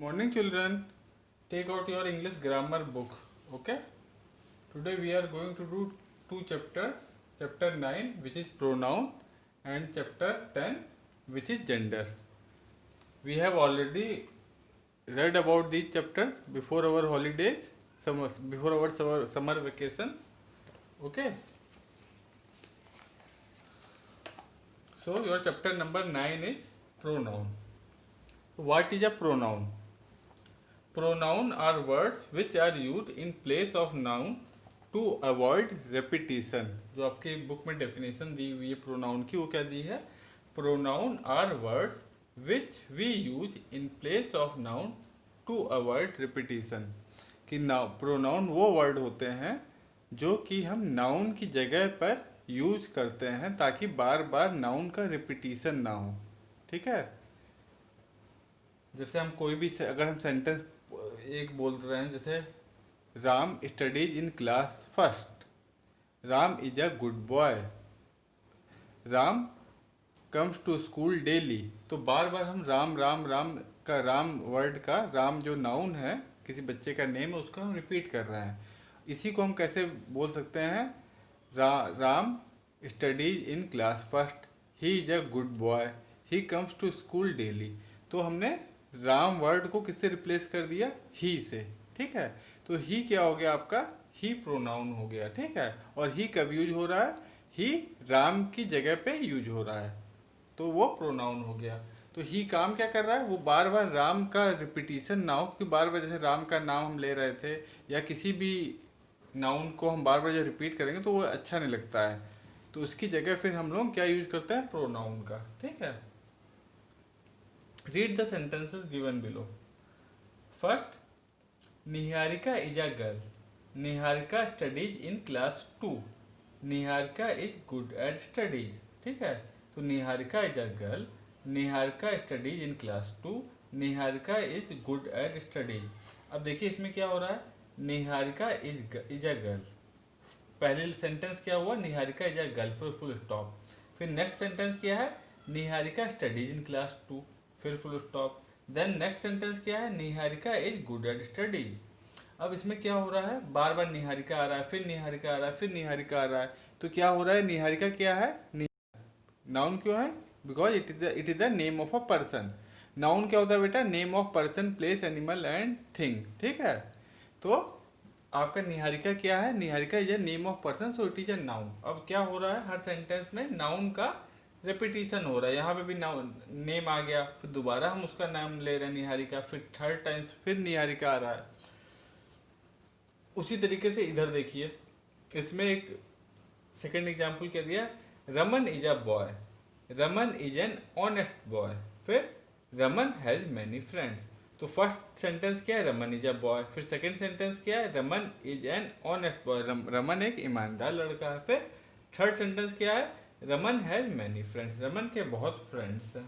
Morning children, take out your English grammar book. Okay. Today we are going to do two chapters. Chapter 9 which is pronoun and chapter 10 which is gender. We have already read about these chapters before our holidays, before our summer vacations. Okay. So your chapter number 9 is pronoun. What is a pronoun? Pronoun are words which are used in place of noun to avoid repetition. जो आपकी book में definition दी हुई है pronoun की, वो क्या दी है? Pronoun are words which we use in place of noun to avoid repetition. कि प्रोनाउन वो वर्ड होते हैं जो कि हम नाउन की जगह पर यूज करते हैं ताकि बार बार नाउन का रिपीटिशन ना हो. ठीक है. जैसे हम कोई भी अगर हम सेंटेंस एक बोल रहे हैं, जैसे Ram studies in class first, Ram is a good boy, Ram comes to school daily. तो बार बार हम राम राम राम का, राम वर्ड का, राम जो नाउन है किसी बच्चे का नेम है उसका हम रिपीट कर रहे हैं. इसी को हम कैसे बोल सकते हैं? Ram studies in class first, he is a good boy, he comes to school daily. तो हमने राम वर्ड को किससे रिप्लेस कर दिया? ही से. ठीक है. तो ही क्या हो गया आपका? ही प्रोनाउन हो गया. ठीक है. और ही कब यूज हो रहा है? ही राम की जगह पे यूज हो रहा है, तो वो प्रोनाउन हो गया. तो ही काम क्या कर रहा है? वो बार बार राम का रिपीटिशन ना हो, क्योंकि बार बार जैसे राम का नाम हम ले रहे थे या किसी भी नाउन को हम बार बार जब रिपीट करेंगे तो वो अच्छा नहीं लगता है. तो उसकी जगह फिर हम लोग क्या यूज करते हैं? प्रोनाउन का. ठीक है. Read the sentences given below. First, Niharika is a girl. Niharika studies in class 2. Niharika is good at studies. ठीक है. तो Niharika is a girl. Niharika studies in class 2. Niharika is good at studies. अब देखिए इसमें क्या हो रहा है? Niharika is a girl. पहले सेंटेंस क्या हुआ? Niharika is a girl, full stop. फिर नेक्स्ट सेंटेंस क्या है? Niharika studies in class 2, फिर full stop. Then next sentence क्या है? Niharika is good at studies. अब इसमें क्या हो रहा है? बार बार निहारिका आ रहा है, फिर निहारिका आ रहा है, फिर निहारिका आ रहा है. तो क्या हो रहा है? निहारिका क्या है? नाउन क्यों है? Because it is the name of a person. Noun क्या होता है बेटा? Name of person, place, animal and thing. ठीक है. तो आपका निहारिका क्या है? Niharika is a name of person, so it is a noun. अब क्या हो रहा है? हर सेंटेंस में नाउन का रेपिटिशन हो रहा है. यहाँ पे भी नेम आ गया, फिर दोबारा हम उसका नाम ले रहे हैं निहारिका, फिर थर्ड टाइम फिर निहारिका आ रहा है. उसी तरीके से इधर देखिए, इसमें एक सेकंड एग्जांपल क्या दिया? Raman is a boy, Raman is an honest boy, फिर रमन हैज मैनी फ्रेंड्स. तो फर्स्ट सेंटेंस क्या है? Raman is a boy. फिर सेकंड सेंटेंस क्या है? Raman is an honest boy, Raman एक ईमानदार लड़का है. फिर थर्ड सेंटेंस क्या है? Raman has many friends, Raman के बहुत फ्रेंड्स हैं.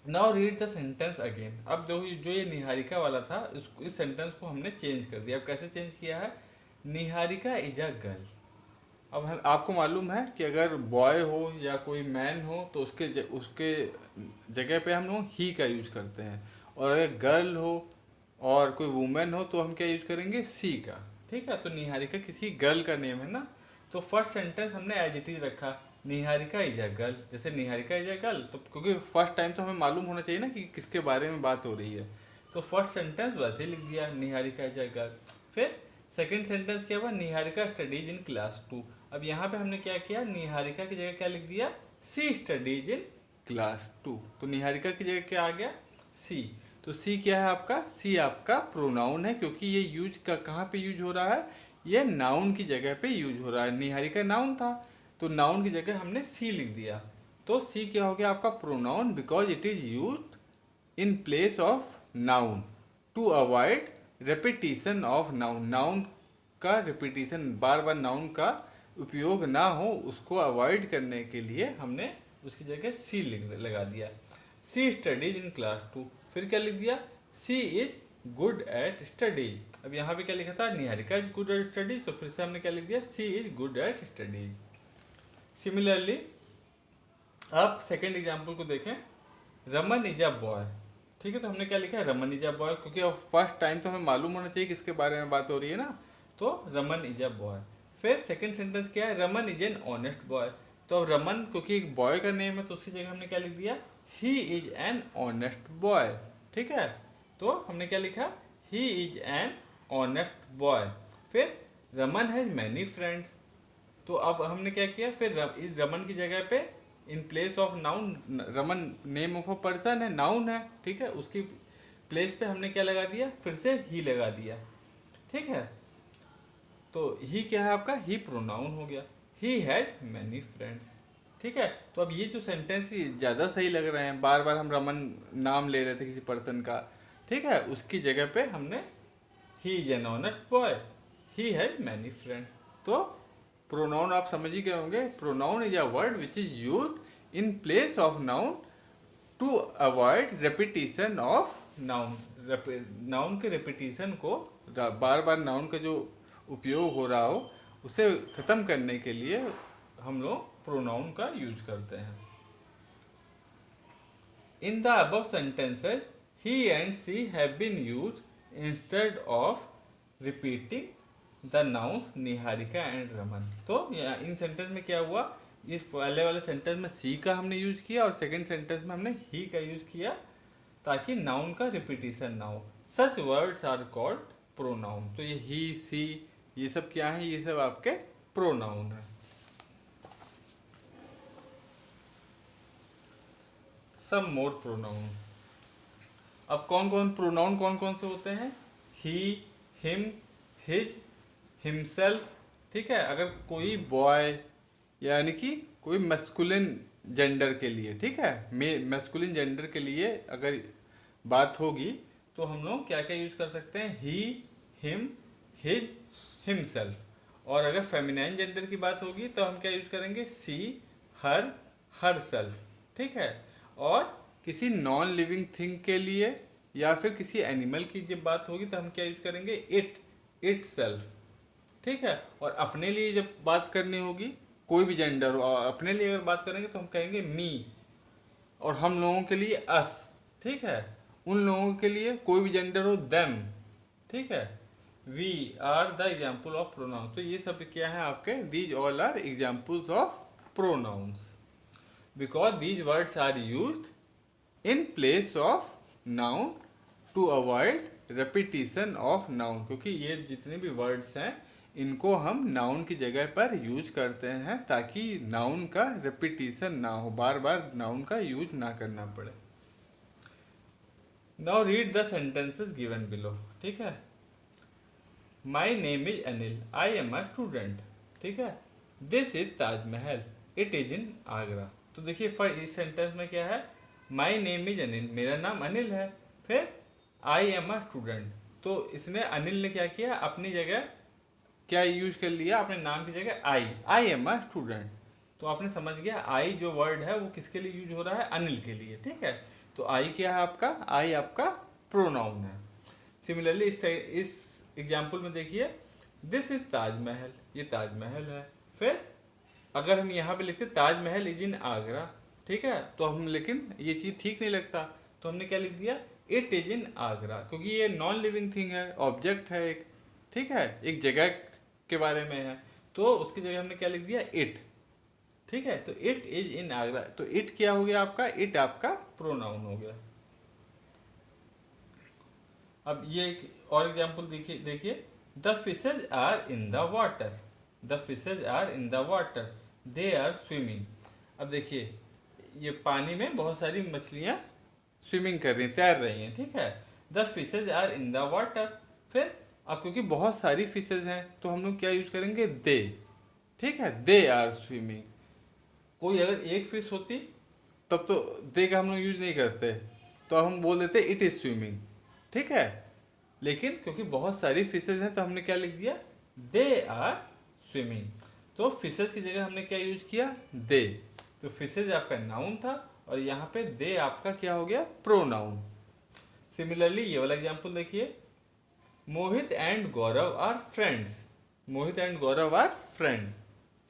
Now read the sentence again. अब जो ये निहारिका वाला था, इस सेंटेंस को हमने चेंज कर दिया. अब कैसे चेंज किया है? Niharika is a girl. अब आपको मालूम है कि अगर बॉय हो या कोई मैन हो तो उसके जगह पे हम लोग ही का यूज करते हैं, और अगर गर्ल हो और कोई वुमेन हो तो हम क्या यूज करेंगे? सी का. ठीक है. तो निहारिका किसी गर्ल का नेम है ना. तो फर्स्ट सेंटेंस हमने एज इट इज रखा, निहारिका इज अ गर्ल. जैसे निहारिका इज अ गर्ल, तो क्योंकि फर्स्ट टाइम तो हमें मालूम होना चाहिए ना कि किसके बारे में बात हो रही है, तो फर्स्ट सेंटेंस वैसे लिख दिया, निहारिका इज अ गर्ल. फिर सेकंड सेंटेंस क्या हुआ? Niharika studies in class 2. अब यहाँ पे हमने क्या किया? निहारिका की जगह क्या लिख दिया? She studies in class 2. तो निहारिका की जगह क्या आ गया? सी. तो सी क्या है आपका? सी आपका प्रोनाउन है, क्योंकि ये यूज का कहाँ पे यूज हो रहा है? ये नाउन की जगह पे यूज हो रहा है. निहारिका नाउन था, तो नाउन की जगह हमने सी लिख दिया. तो सी क्या हो गया आपका? Pronoun, because it is used in place of noun to avoid repetition of noun. Noun का रिपीटिशन, बार बार नाउन का उपयोग ना हो, उसको अवॉइड करने के लिए हमने उसकी जगह सी लगा दिया. She studies in class 2. फिर क्या लिख दिया? She is good at studies. अब यहाँ पे क्या लिखा था? Niharika is good at studies, तो फिर से हमने क्या लिख दिया? She is good at studies. Similarly आप सेकेंड एग्जाम्पल को देखें. Raman is a boy. ठीक है, तो हमने क्या लिखा है, रमन इज अ बॉय, क्योंकि अब फर्स्ट टाइम तो हमें मालूम होना चाहिए किसके बारे में बात हो रही है ना, तो रमन इज अ बॉय। फिर सेकंड सेंटेंस क्या है, Raman is an honest boy. तो अब रमन क्योंकि एक बॉय का नेम है तो उसकी जगह हमने क्या लिख दिया, ही इज एन ऑनेस्ट बॉय। ठीक है, तो हमने क्या लिखा, ही इज एन ऑनेस्ट बॉय। फिर रमन हैज मैनी फ्रेंड्स। तो अब हमने क्या किया, फिर इस रमन की जगह पे इन place of noun, Raman name of a person है, नाउन है, ठीक है, उसकी प्लेस पे हमने क्या लगा दिया, फिर से ही लगा दिया। ठीक है, तो ही क्या है आपका, ही प्रोनाउन हो गया, ही हैज मैनी फ्रेंड्स। ठीक है, तो अब ये जो सेंटेंस ज़्यादा सही लग रहे हैं, बार बार हम रमन नाम ले रहे थे किसी पर्सन का, ठीक है, उसकी जगह पे हमने he is an honest boy, he has many friends. तो प्रोनाउन आप समझ ही गए होंगे, pronoun is a word which is used in place of noun to avoid repetition of noun. Noun के रेपिटेशन को, बार बार नाउन का जो उपयोग हो रहा हो उसे ख़त्म करने के लिए हम लोग प्रोनाउन का यूज करते हैं। In the above sentences he and she have been used instead of repeating the nouns Niharika and Raman. तो इन सेंटेंस में क्या हुआ, इस पहले वाले सेंटेंस में सी का हमने यूज किया और सेकंड सेंटेंस में हमने ही का यूज किया ताकि नाउन का रिपीटिशन ना हो। Such words are called pronoun. तो ये ही, सी, ये सब क्या है, ये सब आपके प्रोनाउन है। सम मोर प्रोनाउन। अब कौन कौन से होते हैं, ही, हिम, हिज, हिमसेल्फ। ठीक है, अगर कोई बॉय यानी कि कोई मैस्कुलिन जेंडर के लिए, ठीक है, मैस्कुलिन जेंडर के लिए अगर बात होगी तो हम लोग क्या क्या यूज कर सकते हैं, ही, हिम, हिज, हिमसेल्फ। और अगर फेमिनाइन जेंडर की बात होगी तो हम क्या यूज करेंगे, सी, हर, हरसेल्फ। ठीक है, और किसी नॉन लिविंग थिंग के लिए या फिर किसी एनिमल की जब बात होगी तो हम क्या यूज करेंगे, इट, इट सेल्फ। ठीक है, और अपने लिए जब बात करनी होगी, कोई भी जेंडर हो, अपने लिए अगर बात करेंगे तो हम कहेंगे मी, और हम लोगों के लिए अस। ठीक है, उन लोगों के लिए कोई भी जेंडर हो, देम। ठीक है, we are the example of pronoun. तो ये सब क्या है आपके, these all are examples of pronouns because these words are used in place of noun to avoid repetition of noun. क्योंकि ये जितने भी वर्ड्स हैं इनको हम नाउन की जगह पर यूज करते हैं ताकि नाउन का रेपिटेशन ना हो, बार बार नाउन का यूज ना करना पड़े। Now read the sentences given below. ठीक है, my name is Anil, I am a student. ठीक है, this is Taj Mahal, it is in Agra. तो देखिए फॉर इस सेंटेंस में क्या है, माई नेम इज अनिल, मेरा नाम अनिल है। फिर आई एम अ स्टूडेंट, तो इसने, अनिल ने क्या किया, अपनी जगह क्या यूज कर लिया, अपने नाम की जगह आई एम अ स्टूडेंट। तो आपने समझ गया आई जो वर्ड है वो किसके लिए यूज हो रहा है, अनिल के लिए। ठीक है, तो आई क्या है आपका, आई आपका प्रोनाउन है। सिमिलरली इस एग्जाम्पल में देखिए, दिस इज ताजमहल, ये ताजमहल है। फिर अगर हम यहाँ पे लिखते ताजमहल इज इन आगरा, ठीक है, तो हम, लेकिन ये चीज़ ठीक नहीं लगता, तो हमने क्या लिख दिया, इट इज इन आगरा, क्योंकि ये नॉन लिविंग थिंग है, ऑब्जेक्ट है एक। ठीक है, एक जगह के बारे में है, तो उसकी जगह हमने क्या लिख दिया, इट। ठीक है, तो इट इज इन आगरा, तो इट क्या हो गया आपका, इट आपका प्रोनाउन हो गया। अब ये एक और एग्जांपल देखिए, the fishes are in the water, the fishes are in the water, they are swimming. अब देखिए ये पानी में बहुत सारी मछलियाँ स्विमिंग कर रही हैं, तैर रही हैं। ठीक है, the fishes are in the water. फिर अब क्योंकि बहुत सारी फिशेज हैं तो हम लोग क्या यूज करेंगे, दे। ठीक है, दे आर स्विमिंग। कोई अगर एक फिश होती तब तो दे का हम लोग यूज नहीं करते, तो हम बोल देते इट इज स्विमिंग। ठीक है, लेकिन क्योंकि बहुत सारी फिशेज हैं तो हमने क्या लिख दिया, दे आर स्विमिंग। तो फिशेज की जगह हमने क्या यूज किया, दे। तो फिशेज आपका नाउन था और यहाँ पे दे आपका क्या हो गया, प्रोनाउन। सिमिलरली ये वाला एग्जाम्पल देखिए, Mohit and Gaurav are friends, Mohit and Gaurav are friends.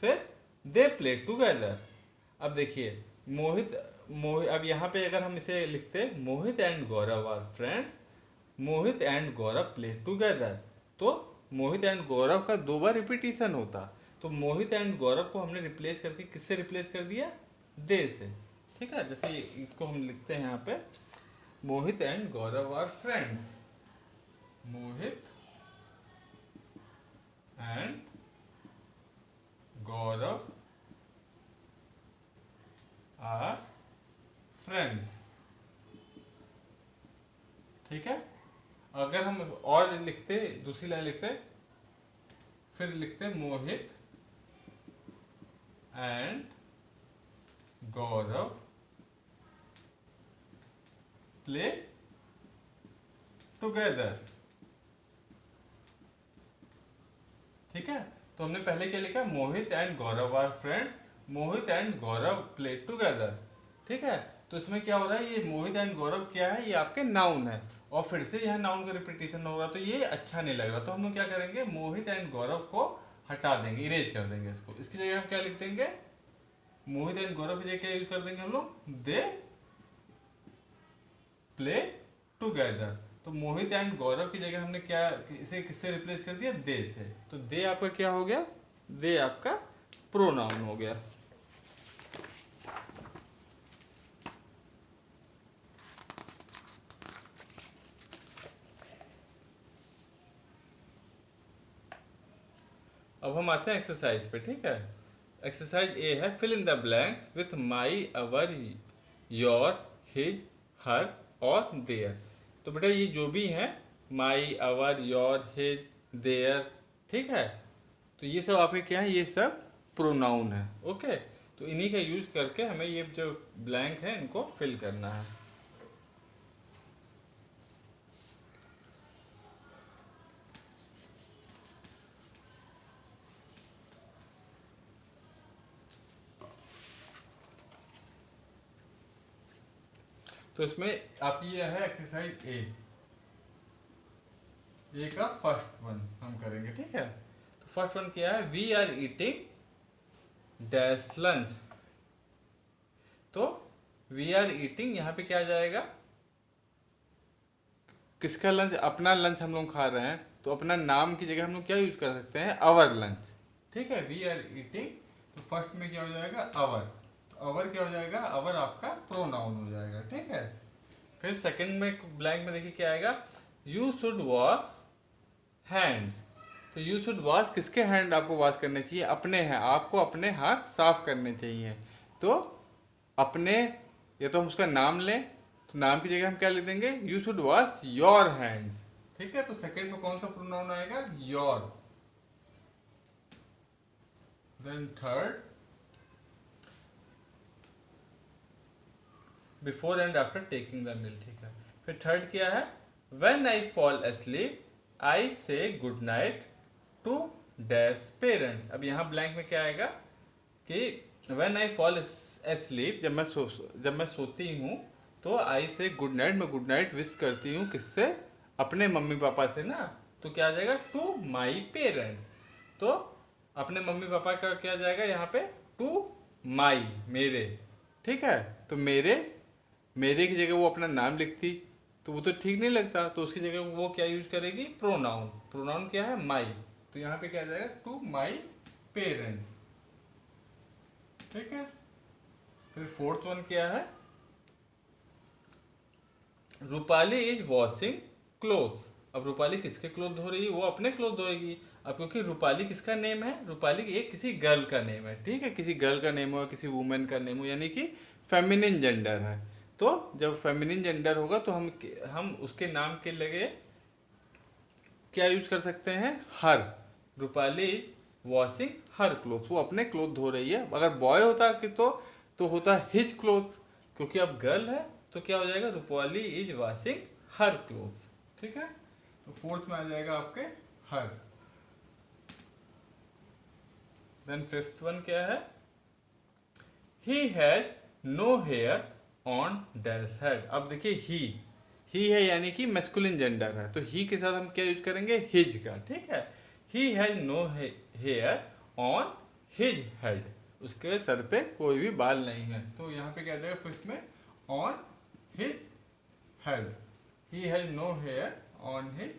फिर दे प्ले टूगेदर। अब देखिए मोहित, अब यहाँ पे अगर हम इसे लिखते Mohit and Gaurav are friends, Mohit and Gaurav play together, तो मोहित एंड गौरव का 2 बार रिपीटिशन होता, तो मोहित एंड गौरव को हमने रिप्लेस करके किससे रिप्लेस कर दिया, दे से। ठीक है, जैसे इसको हम लिखते हैं यहाँ पे, Mohit and Gaurav are friends, Mohit and Gaurav are friends. ठीक है, अगर हम और लिखते, दूसरी लाइन लिखते, फिर लिखते Mohit and Gaurav play together. ठीक है, तो हमने पहले क्या लिखा, Mohit and Gaurav are friends, Mohit and Gaurav play together. ठीक है, तो इसमें क्या हो रहा है, ये मोहित एंड गौरव क्या है, ये आपके नाउन है, और फिर से यहाँ नाउन का रिपीटिशन हो रहा, तो ये अच्छा नहीं लग रहा, तो हम लोग क्या करेंगे, मोहित एंड गौरव को हटा देंगे, इरेज कर देंगे इसको। इसकी जगह हम क्या लिख देंगे, मोहित एंड गौरव की जगह क्या यूज कर देंगे हम लोग, दे प्ले टुगेदर। तो मोहित एंड गौरव की जगह हमने क्या, इसे किससे रिप्लेस कर दिया, दे से। तो दे आपका क्या हो गया, दे आपका प्रोनाउन हो गया। अब हम आते हैं एक्सरसाइज पे। ठीक है, एक्सरसाइज ए है, fill in the blanks with my, our, your, his, her और देयर। तो बेटा ये जो भी हैं, my, our, your, his, their, ठीक है, तो ये सब आपके क्या है, ये सब प्रोनाउन है। ओके, तो इन्हीं का यूज करके हमें ये जो ब्लैंक है इनको फिल करना है। तो इसमें आप ये है एक्सरसाइज ए का फर्स्ट वन हम करेंगे। ठीक है, तो फर्स्ट वन क्या है, we are eating dash lunch. तो वी आर ईटिंग, यहाँ पे क्या आ जाएगा, किसका लंच, अपना लंच हम लोग खा रहे हैं, तो अपना नाम की जगह हम लोग क्या यूज कर सकते हैं, अवर लंच। ठीक है, वी आर ईटिंग, तो फर्स्ट में क्या हो जाएगा, अवर, तो अवर क्या हो जाएगा, अवर आपका प्रोनाउन हो जाएगा। ठीक है, फिर सेकंड में ब्लैंक में देखिए क्या आएगा, यू शुड वॉश हैंड्स। तो यू शुड वॉश, किसके हैंड आपको वॉश करने चाहिए, अपने हैं, आपको अपने हाथ साफ करने चाहिए। तो अपने, या तो हम उसका नाम लें, तो नाम की जगह हम क्या लिख देंगे, you should wash your hands. ठीक है, तो सेकंड में कौन सा प्रोनाउन आएगा, your. Then third, before and after taking the meal. ठीक है, फिर थर्ड क्या है, when I fall asleep I say good night to dash parents. अब यहाँ ब्लैंक में क्या आएगा कि व्हेन आई फॉल asleep, जब मैं सोती हूँ, तो आई से गुड नाइट, मैं गुड नाइट विश करती हूँ, किससे, अपने मम्मी पापा से ना, तो क्या आ जाएगा, टू माई पेरेंट्स। तो अपने मम्मी पापा का क्या जाएगा यहाँ पे, टू माई, मेरे। ठीक है, तो मेरे की जगह वो अपना नाम लिखती, तो वो तो ठीक नहीं लगता, तो उसकी जगह वो क्या यूज करेगी, प्रोनाउन। प्रोनाउन क्या है, माई, तो यहाँ पे क्या आ जाएगा, टू माई पेरेंट्स। ठीक है, फिर फोर्थ वन क्या है, रूपाली इज वॉशिंग क्लोथ्स। अब रूपाली किसके क्लोथ धो रही है, वो अपने क्लोथ धोएगी। अब क्योंकि रूपाली किसका नेम है, रूपाली एक किसी गर्ल का नेम है। ठीक है, किसी गर्ल का नेम हो, किसी वुमेन का नेम हो, यानी कि फेमिनिन जेंडर है। तो जब फेमिनिन जेंडर होगा तो हम उसके नाम के लगे क्या यूज कर सकते हैं, her. Rupali is washing her clothes, वो अपने क्लोथ धो रही है। अगर बॉय होता कि तो होता हिज क्लोथ्स, क्योंकि अब गर्ल है तो क्या हो जाएगा, Rupali is washing her clothes. ठीक है, तो फोर्थ में आ जाएगा आपके हर। देन फिफ्थ वन क्या है, he has no hair on dash head. अब देखिए ही है यानी कि मैस्कुलिन जेंडर है, तो ही के साथ हम क्या यूज करेंगे, हिज का। ठीक है, he has no hair on his head, उसके सर पे कोई भी बाल नहीं है। तो यहाँ पे क्या आ जाएगा फिफ्थ में, on his head, he has no hair on his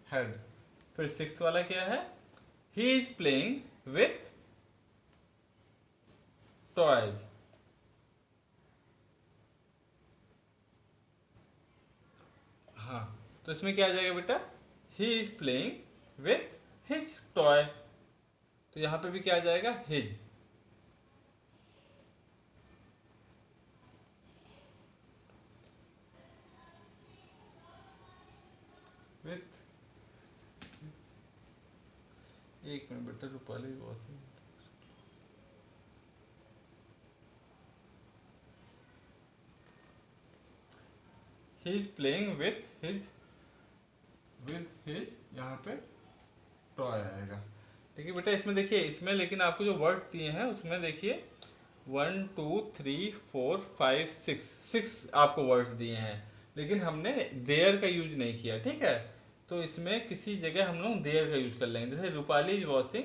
head. फिर सिक्स्थ वाला क्या है, he is playing with toys. हाँ, तो इसमें क्या आ जाएगा बेटा, he is playing with his toy. तो यहाँ पे भी क्या आ जाएगा, हिज। विथ, एक मिनट बेटा, Rupali washing, he is playing with his यहाँ पे टॉय आएगा। देखिए बेटा इसमें देखिए, इसमें लेकिन आपको जो वर्ड दिए हैं उसमें देखिए 1 2 3 4 5 6 आपको वर्ड्स दिए हैं, लेकिन हमने देयर का यूज नहीं किया, ठीक है। तो इसमें किसी जगह हम लोग देयर का यूज कर लेंगे, जैसे Rupali is washing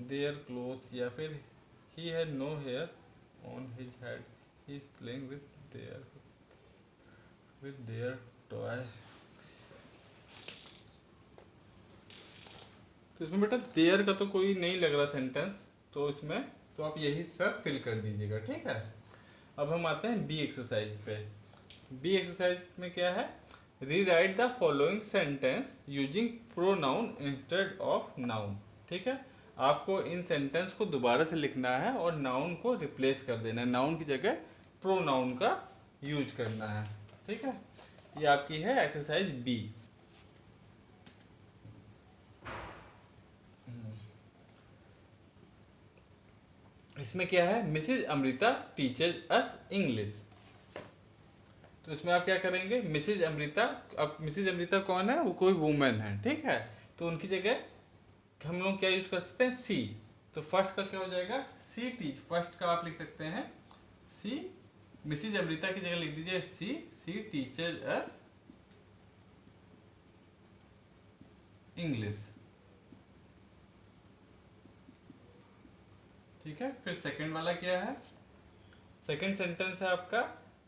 their clothes, या फिर he had no hair on his head, he is playing with their toy. तो इसमें बेटा देयर का तो कोई नहीं लग रहा सेंटेंस, तो इसमें तो आप यही सब फिल कर दीजिएगा, ठीक है। अब हम आते हैं बी एक्सरसाइज पे। बी एक्सरसाइज में क्या है, rewrite the following sentence using pronoun instead of noun, ठीक है। आपको इन सेंटेंस को दोबारा से लिखना है और नाउन को रिप्लेस कर देना है, नाउन की जगह प्रोनाउन का यूज करना है, ठीक है। ये आपकी है एक्सरसाइज बी। इसमें क्या है, मिसेज अमृता टीचर्स अस इंग्लिश। तो इसमें आप क्या करेंगे, मिसेज अमृता, अब मिसेज अमृता कौन है, वो कोई वुमेन है, ठीक है। तो उनकी जगह हम लोग क्या यूज कर सकते हैं, सी। तो फर्स्ट का क्या हो जाएगा, सी टीच, फर्स्ट का आप लिख सकते हैं सी, मिसेज अमृता की जगह लिख दीजिए सी टीचर्स अस इंग्लिश, ठीक है। फिर सेकंड वाला क्या है, सेकंड सेंटेंस है आपका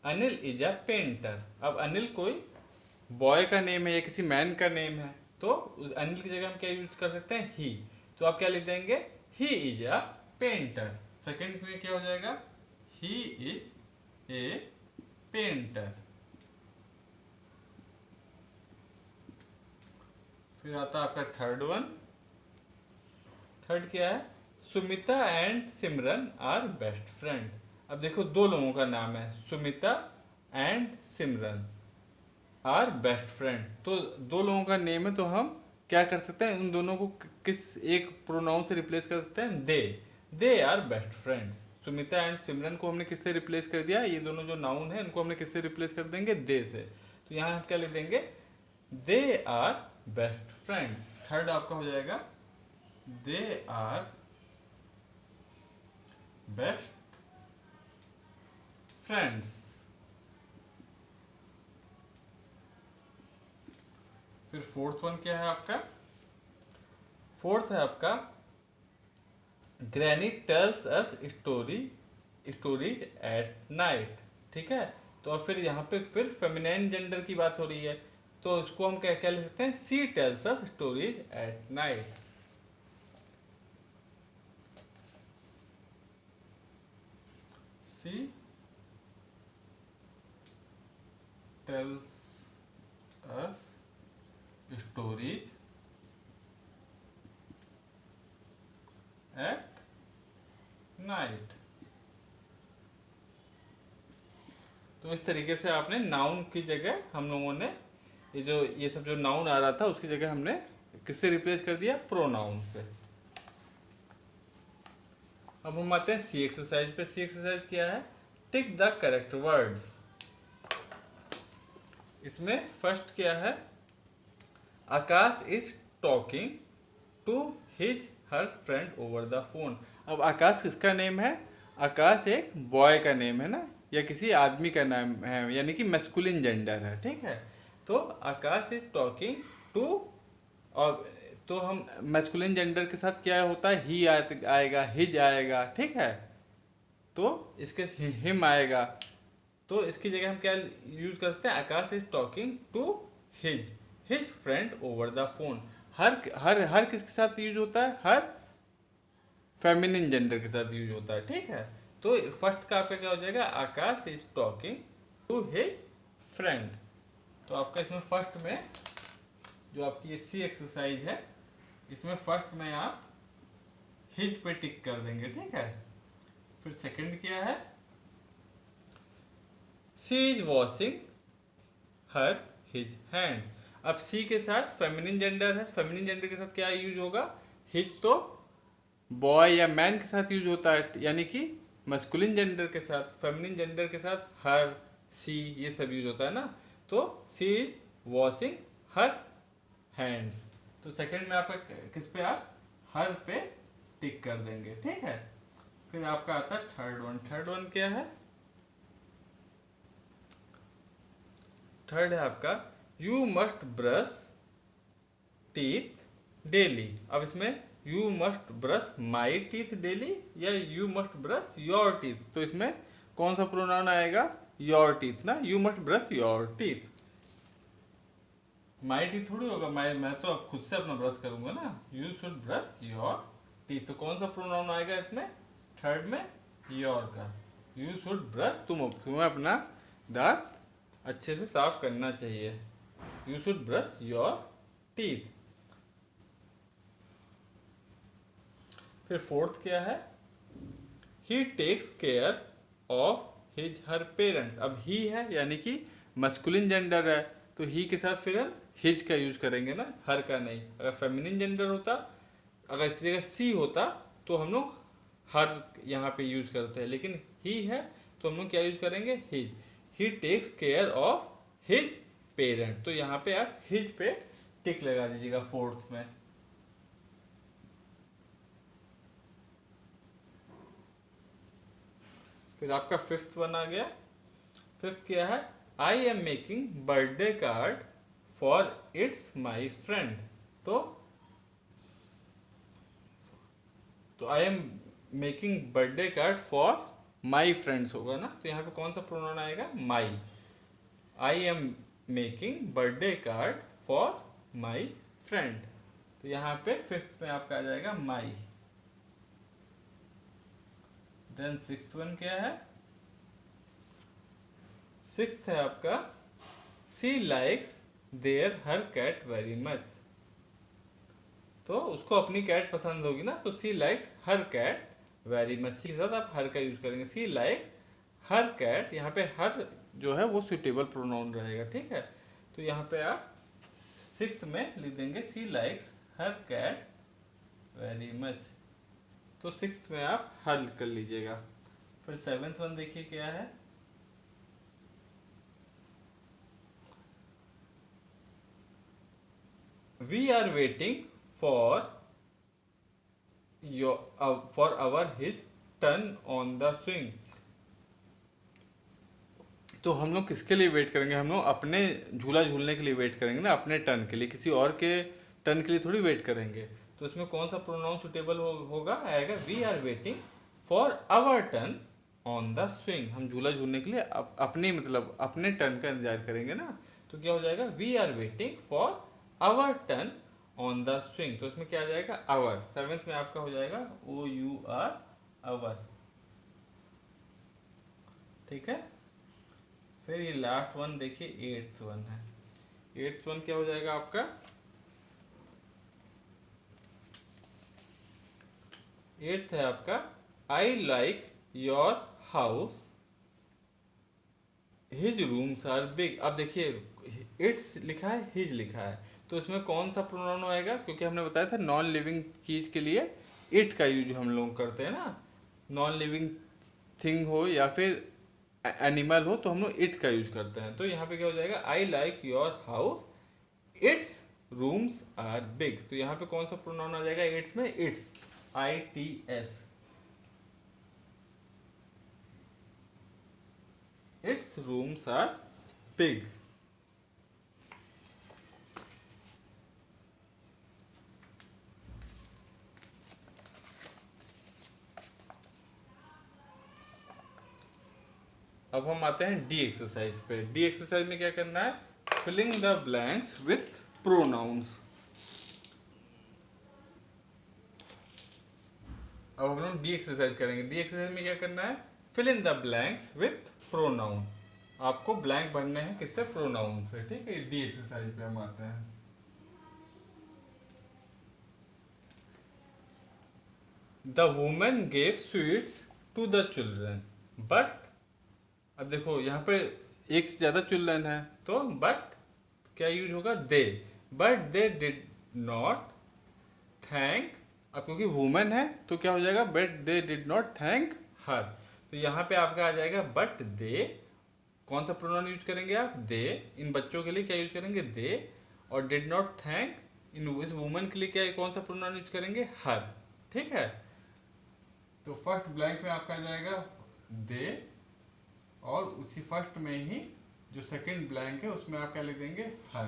अनिल इज अ पेंटर। अब अनिल कोई बॉय का नेम है या किसी मैन का नेम है, तो उस अनिल की जगह हम क्या यूज कर सकते हैं, ही। तो आप क्या लिख देंगे, ही इज अ पेंटर। सेकंड में क्या हो जाएगा, ही इज ए पेंटर। फिर आता है आपका थर्ड वन। थर्ड क्या है, Sumita and Simran are best friend. अब देखो दो लोगों का नाम है, Sumita and Simran are best friend. तो दो लोगों का नेम है, तो हम क्या कर सकते हैं, उन दोनों को किस एक प्रोनाउन से रिप्लेस कर सकते हैं, they are best friends. Sumita and Simran को हमने किससे रिप्लेस कर दिया, ये दोनों जो नाउन है इनको हमने किससे रिप्लेस कर देंगे, दे से। तो यहाँ हम क्या लिख देंगे, they are best friends. Third आपका हो जाएगा दे आर बेस्ट फ्रेंड्स। फिर फोर्थ वन क्या है आपका, फोर्थ है आपका granny tells us stories at night, ठीक है। तो और फिर यहाँ पे फिर फेमिनाइन जेंडर की बात हो रही है, तो इसको हम क्या क्या लिख सकते हैं, she tells us stories at night. She tells us stories at night. तो इस तरीके से आपने नाउन की जगह हम लोगों ने ये सब जो नाउन आ रहा था उसकी जगह हमने किससे रिप्लेस कर दिया, प्रोनाउन से। अब हम आते हैं सी एक्सरसाइज पे। सी एक्सरसाइज क्या है, टिक द करेक्ट वर्ड्स। इसमें फर्स्ट क्या है, Akash is talking to his her friend over the phone. अब आकाश किसका नेम है, आकाश एक बॉय का नेम है ना, या किसी आदमी का नाम है, यानी कि मैस्कुलिन जेंडर है, ठीक है। तो आकाश इज टॉकिंग टू, और तो हम मैस्कुलिन जेंडर के साथ क्या होता है, ही आएगा, हिज आएगा, ठीक है। तो इसके हिम आएगा, तो इसकी जगह हम क्या यूज कर सकते हैं, Akash is talking to his his friend over the phone. Her her her किसके साथ यूज होता है, हर फेमिनिन जेंडर के साथ यूज होता है, ठीक है। तो फर्स्ट का आपका क्या हो जाएगा, Akash is talking to his friend. तो आपका इसमें फर्स्ट में जो आपकी ये सी एक्सरसाइज है, इसमें फर्स्ट में आप हिज पे टिक कर देंगे, ठीक है। फिर सेकंड क्या है, she is washing her his hand. अब सी के साथ फेमिनिन जेंडर है, फेमिनिन जेंडर के साथ क्या यूज होगा, हिज तो बॉय या मैन के साथ यूज होता है, यानी कि मस्कुलिन जेंडर के साथ, फेमिनिन जेंडर के साथ हर, सी, ये सब यूज होता है ना। तो सी इज वॉशिंग हर हैंड्स। तो सेकंड में आपका किस पे, आप हर पे टिक कर देंगे, ठीक है। फिर आपका आता है थर्ड वन क्या है, थर्ड है आपका you must brush teeth daily. अब इसमें you must brush my teeth daily या you must brush your teeth, तो इसमें कौन सा प्रोनाउन आएगा, योर टीथ ना, you must brush your teeth. My teeth थोड़ी होगा, मैं तो अब खुद से अपना ब्रश करूंगा ना, you should brush your teeth. तो कौन सा प्रोनाउन आएगा इसमें, थर्ड में योर का, यू शुड ब्रश, तुम्हें अपना दांत अच्छे से साफ करना चाहिए, you should brush your teeth. फिर फोर्थ क्या है, he takes care of his her parents. अब ही है यानी कि मस्कुलिन जेंडर है, तो ही के साथ फिर हम हिज का यूज करेंगे ना, हर का नहीं। अगर फेमिनिन जेंडर होता, अगर इसकी जगह सी होता, तो हम लोग हर यहाँ पे यूज करते हैं, लेकिन ही है तो हम लोग क्या यूज करेंगे, his. He takes care of his parent, तो यहाँ पे आप हिज पे टिक लगा दीजिएगा फोर्थ में। फिर आपका फिफ्थ वन आ गया, फिफ्थ क्या है, I am making birthday card for its my friend. तो I am making birthday card for my friends होगा ना, तो यहाँ पे कौन सा प्रोनाउन आएगा, my. I am making birthday card for my friend, तो यहाँ पे फिफ्थ में आपका आ जाएगा माई। देन सिक्स्थ वन क्या है, सिक्स्थ है आपका she likes their her cat very much. तो उसको अपनी कैट पसंद होगी ना, तो she likes her cat very much, she के साथ आप हर का यूज करेंगे, सी लाइक हर कैट। यहाँ पे हर जो है वो सुटेबल प्रोनाउन रहेगा, ठीक है। तो यहाँ पे आप सिक्स में लिख देंगे सी likes her cat very much, तो सिक्स में आप हल कर लीजिएगा। फिर सेवेंथ वन देखिए क्या है, we are waiting for for our his turn on the swing. तो हम लोग किसके लिए वेट करेंगे, हम लोग अपने झूला झूलने के लिए वेट करेंगे ना, अपने टर्न के लिए, किसी और के टर्न के लिए थोड़ी वेट करेंगे। तो इसमें कौन सा प्रोनाउन सुटेबल होगा, आएगा we are waiting for our turn on the swing. हम झूला झूलने के लिए अपने मतलब अपने टर्न का इंतजार करेंगे ना, तो क्या हो जाएगा, we are waiting for our turn on the swing. तो इसमें क्या आ जाएगा, आवर। सेवेंथ में आपका हो जाएगा ओ यू आर, आवर, ठीक है। फिर ये लास्ट वन देखिए, एट्थ वन है। एट्थ वन क्या हो जाएगा आपका, एट्थ है आपका I like your house his rooms are big. अब देखिए इट्स लिखा है, हिज लिखा है, तो इसमें कौन सा प्रोनाउन आएगा, क्योंकि हमने बताया था नॉन लिविंग चीज के लिए इट का यूज हम लोग करते हैं ना, नॉन लिविंग थिंग हो या फिर एनिमल हो तो हम लोग इट का यूज करते हैं। तो यहाँ पे क्या हो जाएगा, I like your house its rooms are big. तो यहाँ पे कौन सा प्रोनाउन आ जाएगा इट्स में, its, I T S, its rooms are big. अब हम आते हैं डी एक्सरसाइज पे। डी एक्सरसाइज में क्या करना है, filling the blanks with pronouns. अब हम लोग डी एक्सरसाइज करेंगे। डी एक्सरसाइज में क्या करना है, fill in the blanks with pronoun. आपको ब्लैंक भरने हैं किससे, प्रोनाउन से। ठीक है, डी एक्सरसाइज पे हम आते हैं। The women gave sweets to the children but, अब देखो यहाँ पे एक से ज्यादा चिल्ड्रन है तो बट क्या यूज होगा, they. But they did not thank, अब क्योंकि वुमेन है तो क्या हो जाएगा, but they did not thank her. तो यहाँ पे आपका आ जाएगा बट दे, कौन सा प्रोनाउन यूज करेंगे आप, दे। इन बच्चों के लिए क्या यूज करेंगे, दे। और डिड नॉट थैंक, इन इस वुमेन के लिए क्या, कौन सा प्रोनाउन यूज करेंगे, हर। ठीक है, तो फर्स्ट ब्लैंक में आपका आ जाएगा दे, और उसी फर्स्ट में ही जो सेकंड ब्लैंक है उसमें आप क्या लिख देंगे, हर।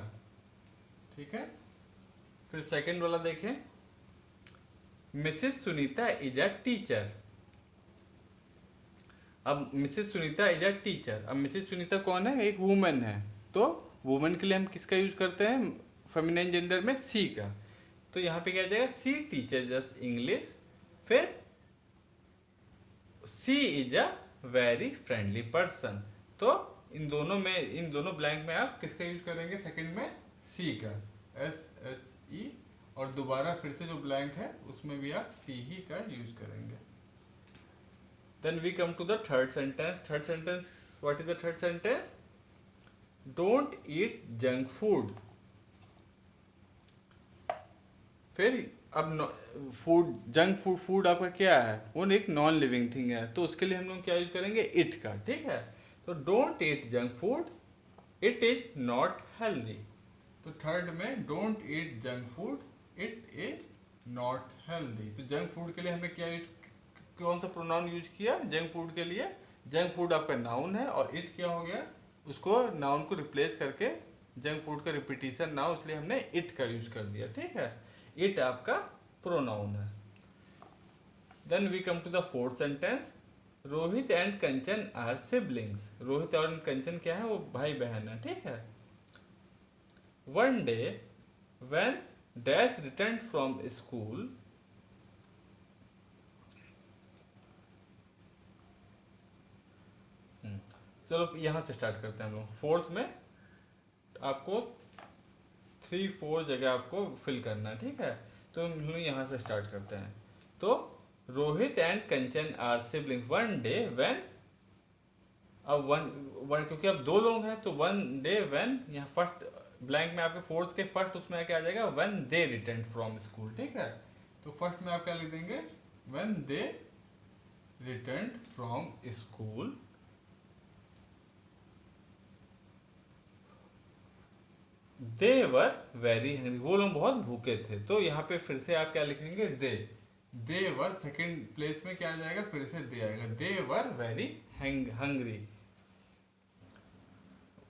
ठीक है, फिर सेकंड वाला देखें, Mrs Sunita is a teacher. अब Mrs Sunita is a teacher, अब मिसेस सुनीता कौन है, एक वुमेन है, तो वुमेन के लिए हम किसका यूज करते हैं, फेमिनिन जेंडर में सी का। तो यहाँ पे क्या आ जाएगा, सी टीचर जस्ट इंग्लिश। फिर she is a very friendly person. तो इन दोनों में, इन दोनों ब्लैंक में आप किसका यूज करेंगे, सेकंड में सी का, SHE। और दोबारा फिर से जो ब्लैंक है उसमें भी आप सी ही का यूज करेंगे। Then we come to the third sentence. Third sentence, what is the third sentence? Don't eat junk food. फिर अब फूड, जंक फूड, फूड आपका क्या है, वो एक नॉन लिविंग थिंग है, तो उसके लिए हम लोग क्या यूज करेंगे, इट का। ठीक है, तो don't eat junk food, it is not healthy. तो थर्ड में don't eat junk food, it is not healthy. तो जंक फूड के लिए हमने क्या यूज, कौन सा प्रोनाउन यूज किया जंक फूड के लिए, जंक फूड आपका नाउन है, और इट क्या हो गया, उसको नाउन को रिप्लेस करके जंक फूड का रिपीटिशन ना, इसलिए हमने इट का यूज कर दिया। ठीक है, इट आपका प्रोनाउन है। Then we come to the fourth sentence, Rohit and Kanchan are siblings. Rohit और कंचन क्या है, वो भाई बहन है। ठीक है, one day when dash return from school, चलो यहाँ से स्टार्ट करते हैं हम लोग। फोर्थ में आपको 3-4 जगह आपको फिल करना है। ठीक है, तो हम लोग यहाँ से स्टार्ट करते हैं। तो Rohit and Kanchan are sibling one day when, अब वन क्योंकि अब दो लोग हैं तो वन डे व्हेन, यहाँ फर्स्ट ब्लैंक में आपके फोर्थ के फर्स्ट उसमें क्या आ जाएगा, when they return from school. ठीक है, तो फर्स्ट में आप क्या लिख देंगे, when they return from school, they were very hungry, वो लोग बहुत भूखे थे। तो यहाँ पे फिर से आप क्या लिखेंगे, दे वर, सेकंड प्लेस में क्या आ जाएगा, फिर से दे आएगा, they were very hungry.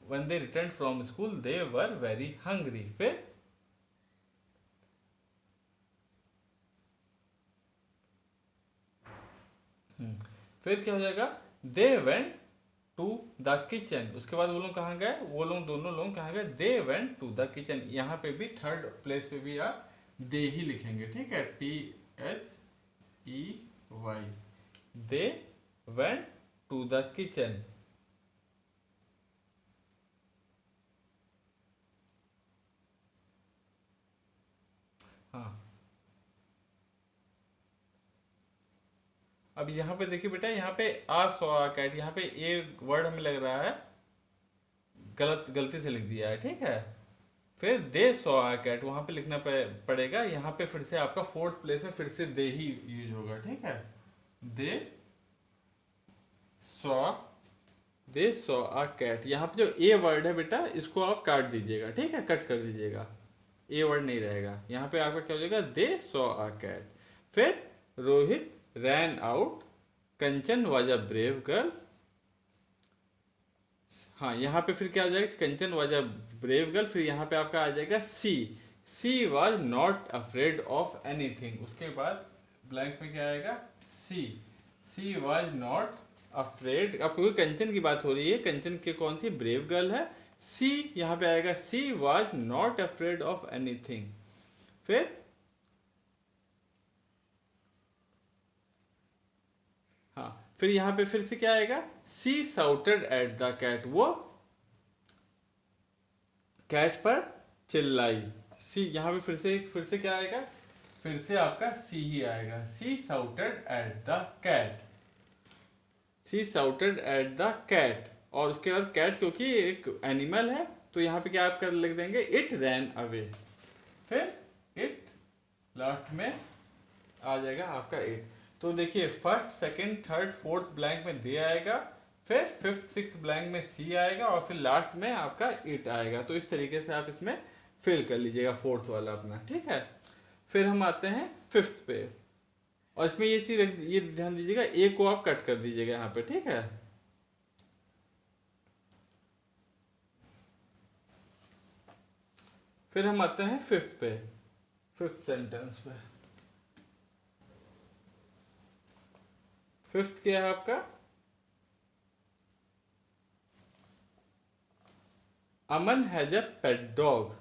When they return from school they were very hungry. फिर क्या हो जाएगा, they went to the kitchen. उसके बाद वो लोग कहाँ गए, वो लोग दोनों लोग कहाँ गए, they went to the kitchen. यहाँ पे भी थर्ड प्लेस पे भी आप दे ही लिखेंगे। ठीक है, THEY, they went to the kitchen. हाँ, अब यहाँ पे देखिए बेटा, यहाँ पे आ सॉ आ कैट, यहाँ पे ए वर्ड हमें लग रहा है गलती से लिख दिया है। ठीक है, फिर दे सॉ आ कैट वहां पे लिखना पड़ेगा। यहाँ पे फिर से आपका फोर्थ प्लेस में फिर से दे ही यूज होगा। ठीक है, they saw, they saw a cat. यहाँ पे जो ए वर्ड है बेटा, इसको आप काट दीजिएगा। ठीक है, कट कर दीजिएगा, ए वर्ड नहीं रहेगा। यहाँ पे आपका क्या हो जाएगा, दे सॉ आ कैट। फिर Rohit ran out, Kanchan was a brave girl. हाँ, यहाँ पे फिर क्या आ जाएगा, कंचन वाज अ ब्रेव गर्ल। फिर यहाँ पे आपका आ जाएगा she was not afraid of anything. उसके बाद ब्लैंक में क्या आएगा, सी वाज नॉट अफ्रेड, अब क्योंकि कंचन की बात हो रही है, कंचन के कौन सी ब्रेव गर्ल है, सी यहाँ पे आएगा, she was not afraid of anything. फिर हाँ, फिर यहाँ पे फिर से क्या आएगा, she shouted at the cat, वो कैट पर चिल्लाई। सी यहाँ पे फिर से क्या आएगा, फिर से आपका सी ही आएगा, she shouted at the cat, she shouted at the cat. और उसके बाद कैट क्योंकि एक एनिमल है तो यहाँ पे क्या आप कर लिख देंगे, इट रैन अवे। फिर इट लास्ट में आ जाएगा आपका इट। तो देखिए first second third fourth blank में दे आएगा, फिर फिफ्थ सिक्स ब्लैंक में सी आएगा और फिर लास्ट में आपका इट आएगा। तो इस तरीके से आप इसमें फिल कर लीजिएगा फोर्थ वाला अपना, ठीक है। फिर हम आते हैं फिफ्थ पे, और इसमें ये चीज ये ध्यान दीजिएगा, ए को आप कट कर दीजिएगा यहाँ पे, ठीक है। फिर हम आते हैं फिफ्थ पे, फिफ्थ सेंटेंस पे। फिफ्थ क्या है आपका, अमन हैज अ पेट डॉग।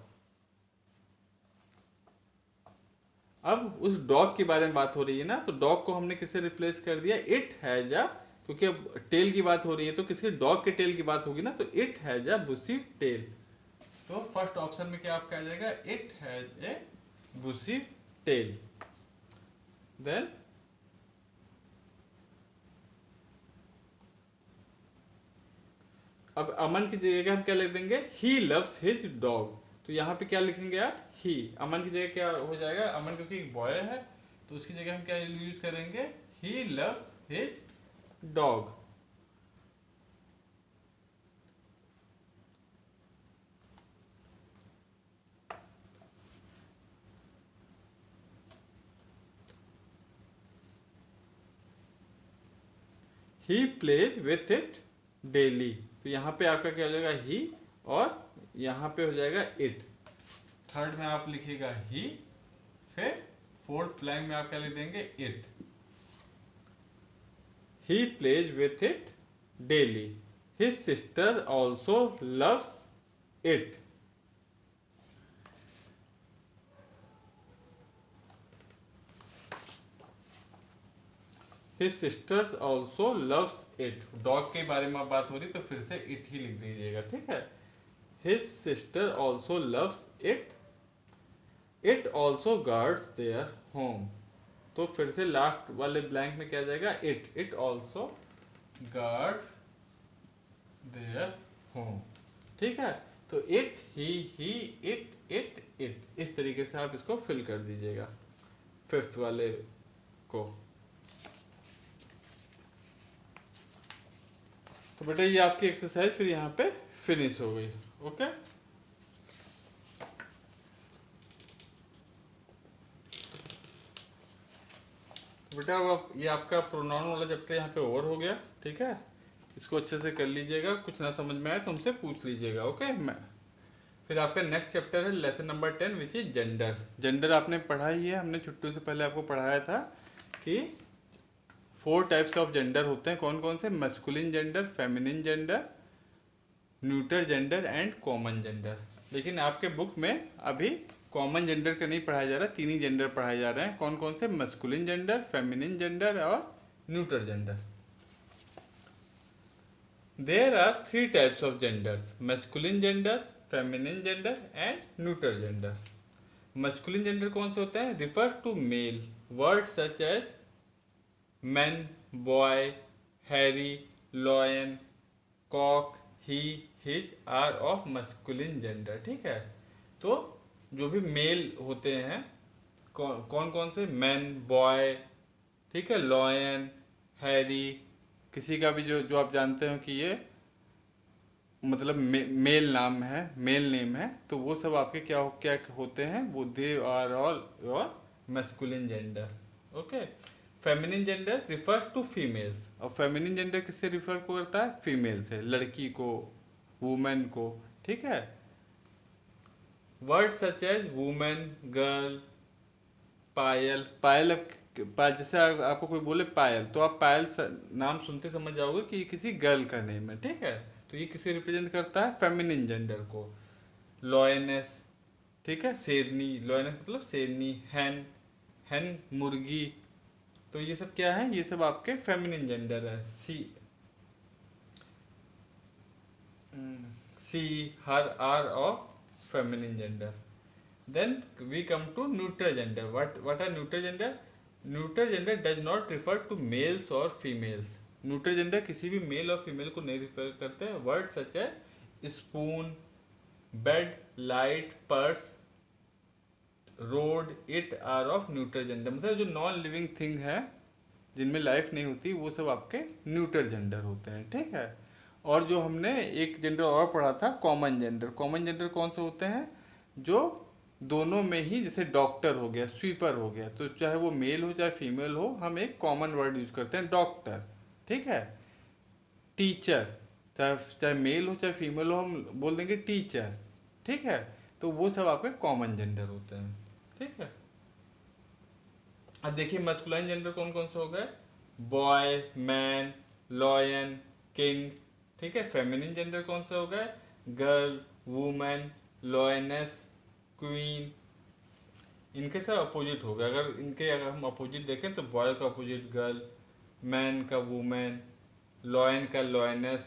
अब उस डॉग के बारे में बात हो रही है ना, तो डॉग को हमने किससे रिप्लेस कर दिया, इट हैज अ, क्योंकि अब टेल की बात हो रही है तो किसी डॉग के टेल की बात होगी ना, तो it has a bushy tail. तो फर्स्ट ऑप्शन में क्या आपका आ जाएगा, it has a bushy tail. Then अब अमन की जगह हम क्या लिख देंगे, ही लव्स हिज डॉग। तो यहाँ पे क्या लिखेंगे आप, ही। अमन की जगह क्या हो जाएगा, अमन क्योंकि एक बॉय है तो उसकी जगह हम क्या यूज करेंगे, he loves his dog. He plays with it daily. तो यहाँ पे आपका क्या हो जाएगा, ही, और यहाँ पे हो जाएगा इट। थर्ड में आप लिखिएगा ही, फिर फोर्थ लाइन में आप क्या लिख देंगे, it. He plays with it daily, his sister also loves it. His sisters also loves it. Dog के बारे में बात हो रही तो फिर से इट ही लिख दीजिएगा, ठीक है। His sister also loves it, it also guards their home. तो फिर से लास्ट वाले ब्लैंक में क्या आ जाएगा, it, it also guards their home, ठीक है। तो इट, ही, इट, इस तरीके से आप इसको फिल कर दीजिएगा फिफ्थ वाले को। तो बेटा ये आपकी एक्सरसाइज फिर यहाँ पे फिनिश हो गई, ओके। तो बेटा अब ये आपका प्रोनाउन वाला चैप्टर यहाँ पे ओवर हो गया, ठीक है। इसको अच्छे से कर लीजिएगा, कुछ ना समझ में आए तो हमसे पूछ लीजिएगा, ओके। फिर आपका नेक्स्ट चैप्टर है lesson number 10 which is genders. Gender आपने पढ़ा ही है, हमने छुट्टियों से पहले आपको पढ़ाया था कि 4 टाइप्स ऑफ जेंडर होते हैं, कौन कौन से, masculine gender, feminine gender, neuter gender and common gender. लेकिन आपके बुक में अभी कॉमन जेंडर का नहीं पढ़ाया जा रहा, 3 ही जेंडर पढ़ाए जा रहे हैं, कौन कौन से, मस्कुलिन जेंडर, फेमिनिन जेंडर और neuter gender. There are 3 types of genders, masculine gender, feminine gender and neuter gender. Masculine gender कौन से होते हैं, refers to male, word such as man, boy, Harry, lion, cock, he, his are of masculine gender, ठीक है। तो जो भी mail होते हैं, कौन कौन से, मैन, बॉय, ठीक है, लॉयन, हैरी, किसी का भी जो आप जानते हो कि ये मतलब मेल नाम है, मेल नेम है, तो वो सब आपके क्या होते हैं, वो they are all your masculine gender, okay. Feminine gender refers to females. और फेमिनिन जेंडर किससे रिफर करता है, फीमेल से, लड़की को, वुमेन को, ठीक है। Word such as women, girl, Payal. Payal अब जैसे आपको कोई बोले पायल, तो आप पायल नाम सुनते समझ जाओगे कि ये किसी गर्ल का नेम है, ठीक है। तो ये किसे रिप्रेजेंट करता है, फेमिनिन जेंडर को। लॉयनेस, ठीक है, शेरनी, लॉयनेस मतलब शेरनी। हैन, हैन मुर्गी। तो ये सब क्या है, ये सब आपके फेमिनिन जेंडर है। She, her, are of feminine gender. Then we come to neutral gender. What are neutral gender? Neutral gender does not refer to males or females. Neutral gender किसी भी मेल और फीमेल को नहीं refer करते हैं। Word such है spoon, bed, light, purse, road, it are of neutral gender. मतलब जो नॉन लिविंग थिंग है, जिनमें लाइफ नहीं होती, वो सब आपके न्यूट्रल जेंडर होते हैं, ठीक है। और जो हमने एक जेंडर और पढ़ा था, कॉमन जेंडर। कॉमन जेंडर कौन से होते हैं, जो दोनों में ही, जैसे डॉक्टर हो गया, स्वीपर हो गया, तो चाहे वो मेल हो चाहे फीमेल हो, हम एक कॉमन वर्ड यूज करते हैं, डॉक्टर, ठीक है। टीचर, चाहे चाहे मेल हो चाहे फीमेल हो, हम बोल देंगे टीचर, ठीक है। तो वो सब आपके कॉमन जेंडर होते हैं, ठीक है। अब देखिए मस्कुलाइन जेंडर कौन कौन से हो गए, बॉय, मैन, लॉयन, किंग, ठीक है। फेमिनिन जेंडर कौन से हो गए, गर्ल, वुमेन, लॉयनेस, क्वीन। इनके सब अपोजिट हो गए। अगर हम अपोजिट देखें तो बॉय का अपोजिट गर्ल, मैन का वुमेन, लॉयन का लॉयनेस,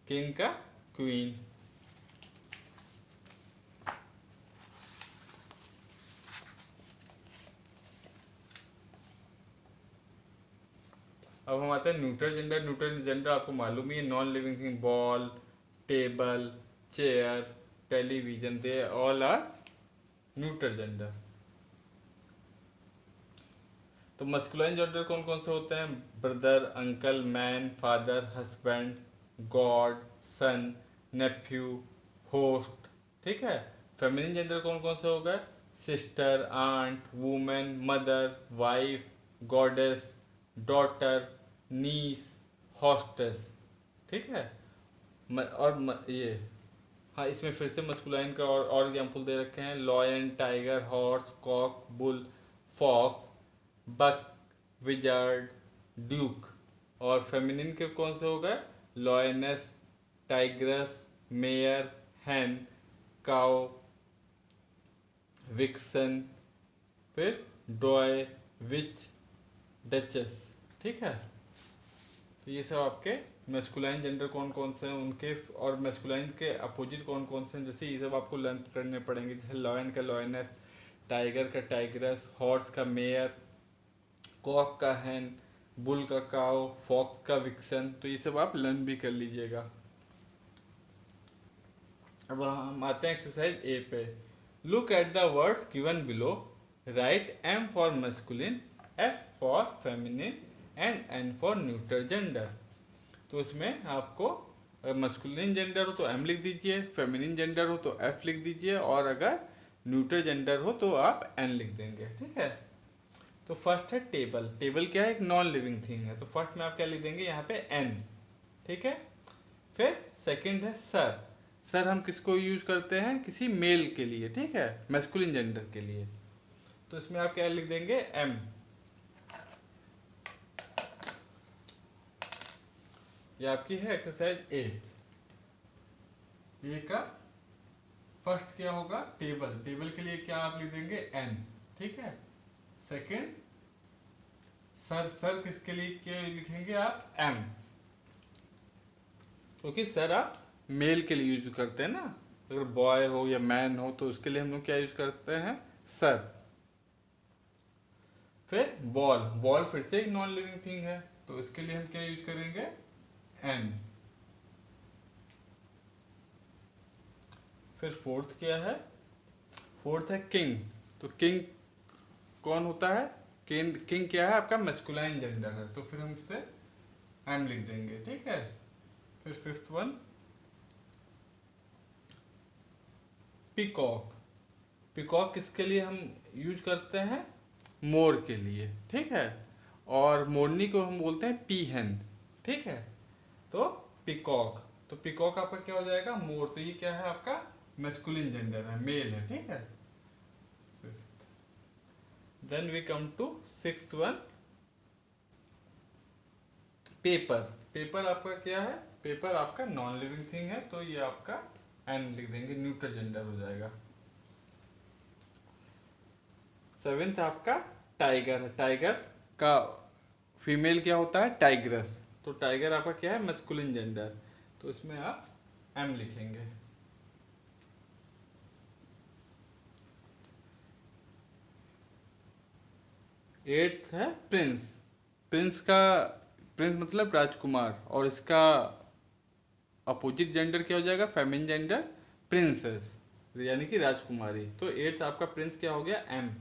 किंग का क्वीन। अब हम आते हैं न्यूट्रल जेंडर। न्यूट्रल जेंडर आपको मालूम ही है, non living thing, ball, table, chair, television, they all are neutral gender. तो मस्कुलाइन जेंडर कौन कौन से होते हैं, brother, uncle, man, father, husband, god, son, nephew, host, ठीक है। फेमिनिन जेंडर कौन कौन से हो गए, sister, aunt, women, mother, wife, goddess, daughter, niece, hostess, ठीक है। ये, हाँ, इसमें फिर से मस्कुलाइन का और एग्जाम्पल दे रखे हैं, lion, tiger, horse, cock, bull, fox, buck, wizard, duke. और फेमिनिन के कौन से हो गए, lioness, tigress, mare, hen, cow, vixen, फिर डॉय, विच, डचेस, ठीक है। तो ये सब आपके मैस्कुलाइन जेंडर कौन कौन से हैं उनके, और मैस्कुलाइन के अपोजिट कौन कौन से हैं, जैसे ये सब आपको लर्न करने पड़ेंगे। जैसे लॉयन का लॉयनेस, टाइगर का टाइग्रस, हॉर्स का मेयर, कॉक का हैन, बुल का काओ, फॉक्स का विक्सन। तो ये सब आप लर्न भी कर लीजिएगा। अब हम आते हैं एक्सरसाइज ए पे। Look at the words given below, write M for masculine, F for feminine and N for neutral gender. तो इसमें आपको अगर मस्कुलिन जेंडर हो तो एम लिख दीजिए, फेमिनिन जेंडर हो तो एफ लिख दीजिए, और अगर न्यूट्रल जेंडर हो तो आप एन लिख देंगे, ठीक है। तो फर्स्ट है टेबल। टेबल क्या है, एक नॉन लिविंग थिंग है, तो फर्स्ट में आप क्या लिख देंगे यहाँ पे एन, ठीक है। फिर सेकंड है सर। सर हम किसको यूज करते हैं, किसी मेल के लिए, ठीक है, मैस्कुलिन जेंडर के लिए। तो इसमें आप क्या लिख देंगे, एम। ये आपकी है एक्सरसाइज ए। ए का फर्स्ट क्या होगा, टेबल। टेबल के लिए क्या आप लिख देंगे, एन, ठीक है। Second sir. सर किसके लिए क्या लिखेंगे आप, एम, क्योंकि सर आप मेल के लिए यूज करते हैं ना। अगर बॉय हो या मैन हो तो उसके लिए हम लोग क्या यूज करते हैं, सर। फिर बॉल। बॉल फिर से एक नॉन लिविंग थिंग है, तो इसके लिए हम क्या यूज करेंगे, एन। फिर फोर्थ क्या है, फोर्थ है किंग। तो किंग कौन होता है, किंग क्या है, आपका मैस्कुलाइन जेंडर है, तो फिर हम इससे एम लिख देंगे, ठीक है। फिर फिफ्थ वन पिकॉक। पिकॉक किसके लिए हम यूज करते हैं, मोर के लिए, ठीक है। और मोरनी को हम बोलते हैं पीहन, ठीक है। तो पिकॉक, तो पिकॉक आपका क्या हो जाएगा, मोर। तो ये क्या है, आपका मैस्कुलिन जेंडर है, मेल है, ठीक है। Then we come to sixth one, paper. Paper आपका क्या है? पेपर आपका नॉन लिविंग थिंग है, तो ये आपका एन लिख देंगे, न्यूट्रल जेंडर हो जाएगा। सेवेंथ आपका टाइगर है। टाइगर का फीमेल क्या होता है? टाइग्रस। तो टाइगर आपका क्या है? मस्कुलिन जेंडर, तो इसमें आप एम लिखेंगे। एट्थ है प्रिंस। प्रिंस का, प्रिंस मतलब राजकुमार, और इसका अपोजिट जेंडर क्या हो जाएगा? फेमिन जेंडर, प्रिंसेस, यानी कि राजकुमारी। तो एट्थ आपका प्रिंस क्या हो गया? M,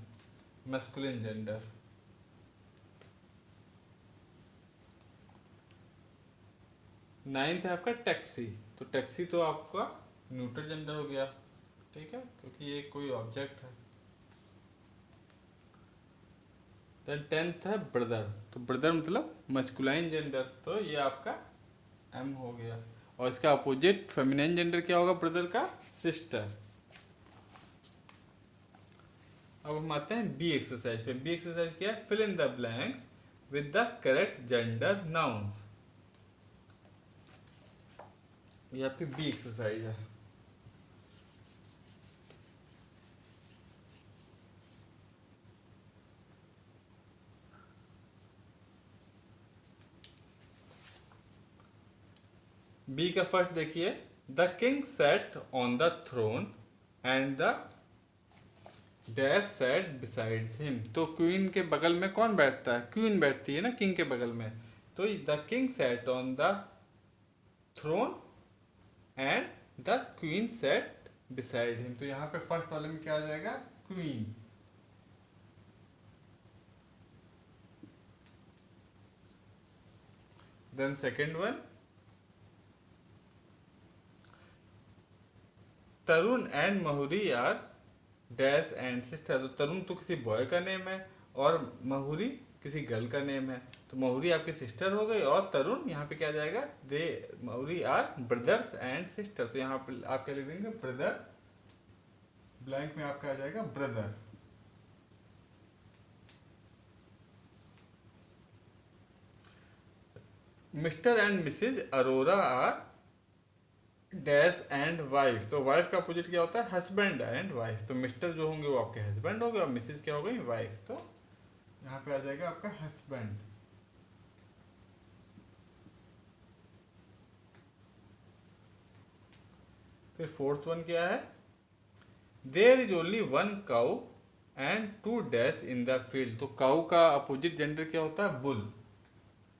masculine gender. नाइन्थ है आपका टैक्सी। तो टैक्सी तो आपका न्यूट्रल जेंडर हो गया, ठीक है, क्योंकि ये कोई ऑब्जेक्ट है। देन टेंथ है ब्रदर। तो ब्रदर मतलब मस्कुलाइन जेंडर, तो ये आपका एम हो गया। और इसका अपोजिट फेमिनाइन जेंडर क्या होगा ब्रदर का? सिस्टर। अब हम आते हैं बी एक्सरसाइज पे। बी एक्सरसाइज क्या है? Fill in the blanks with the correct gender nouns. ये आपकी बी एक्सरसाइज है। बी का फर्स्ट देखिए, the king set on the throne and the dash sat besides him. तो क्वीन के बगल में कौन बैठता है? क्वीन बैठती है ना किंग के बगल में। तो the king set on the throne and the queen set beside him. तो यहाँ पे फर्स्ट वाले में क्या आ जाएगा? Queen. Then second one, Tarun and Mahuri are dash and sister. तो तरुण तो किसी बॉय का नेम है और महुरी किसी गर्ल का नेम है। तो महुरी आपकी सिस्टर हो गई, और तरुण यहाँ पे क्या आ जाएगा? दे महुरी आर ब्रदर्स एंड सिस्टर। तो यहाँ पे आप क्या लिख देंगे? ब्रदर, ब्लैंक में आपका आ जाएगा brother. Mr and Mrs Arora are dash and wife. तो वाइफ का अपोजिट क्या होता है? Husband and wife. तो मिस्टर जो होंगे वो आपके हस्बैंड हो गए, और मिसेज क्या हो गई? वाइफ। तो यहाँ पे आ जाएगा आपका हस्बैंड। फिर फोर्थ वन क्या है? There is only one cow and two dash in the field. तो काउ का अपोजिट जेंडर क्या होता है? Bull,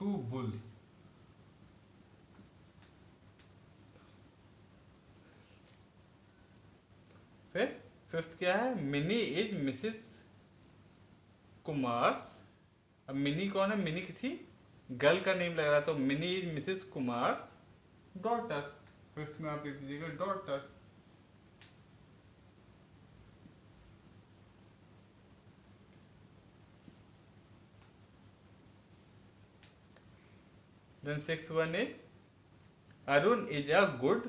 two bull. फिर फिफ्थ क्या है? Mini is Mrs Kumar's. अब मिनी कौन है? मिनी किसी गर्ल का नेम लग रहा है, तो Mini is Mrs Kumar's daughter. Fifth में आप लिख दीजिएगा daughter. Then six one is Arun is a good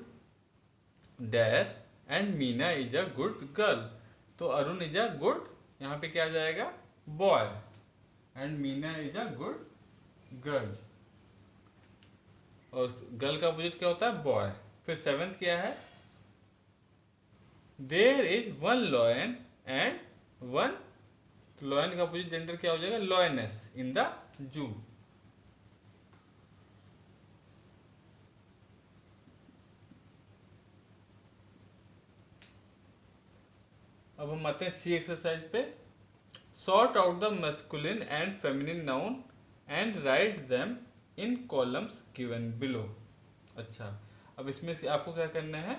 dash and Meena is a good girl. तो अरुण इज अ गुड, यहाँ पे क्या आ जाएगा? Boy, and Meena is a good girl. और गर्ल का अपोजिट क्या होता है? बॉय। फिर सेवेंथ क्या है? There is one lion and one, lion का अपोजिट जेंडर क्या हो जाएगा? Lioness in the zoo. अब हम आते हैं सी एक्सरसाइज पे। Sort out the masculine and feminine noun and write them in columns given below. अच्छा, अब इसमें से आपको क्या करना है?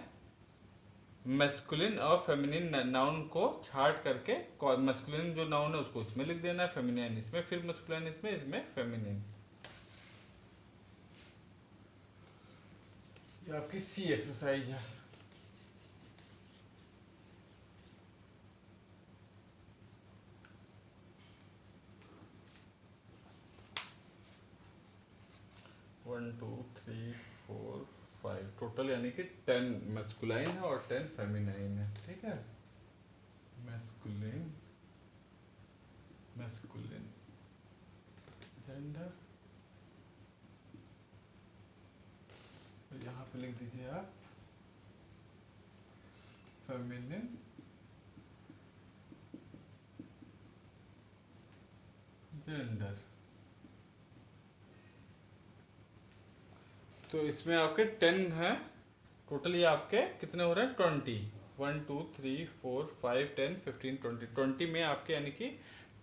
मैस्कुलिन और फेमिनिन नाउन को छाट करके, मैस्कुलिन जो नाउन है उसको इसमें लिख देना है, फेमिनिन इसमें, फिर मैस्कुलिन इसमें, इसमें फेमिनिन। ये आपकी सी एक्सरसाइज है। One two three four five total, यानी कि 10 मैस्कुलाइन है और 10 फेमिनाइन है, ठीक है। मैस्कुलिन मैस्कुलिन जेंडर, तो यहाँ पे लिख दीजिए आप फेमिनिन जेंडर। तो इसमें आपके 10 हैं टोटल, ये आपके कितने हो रहे हैं 20, 1 2 3 4 5 10 15 20, 20 में आपके यानी कि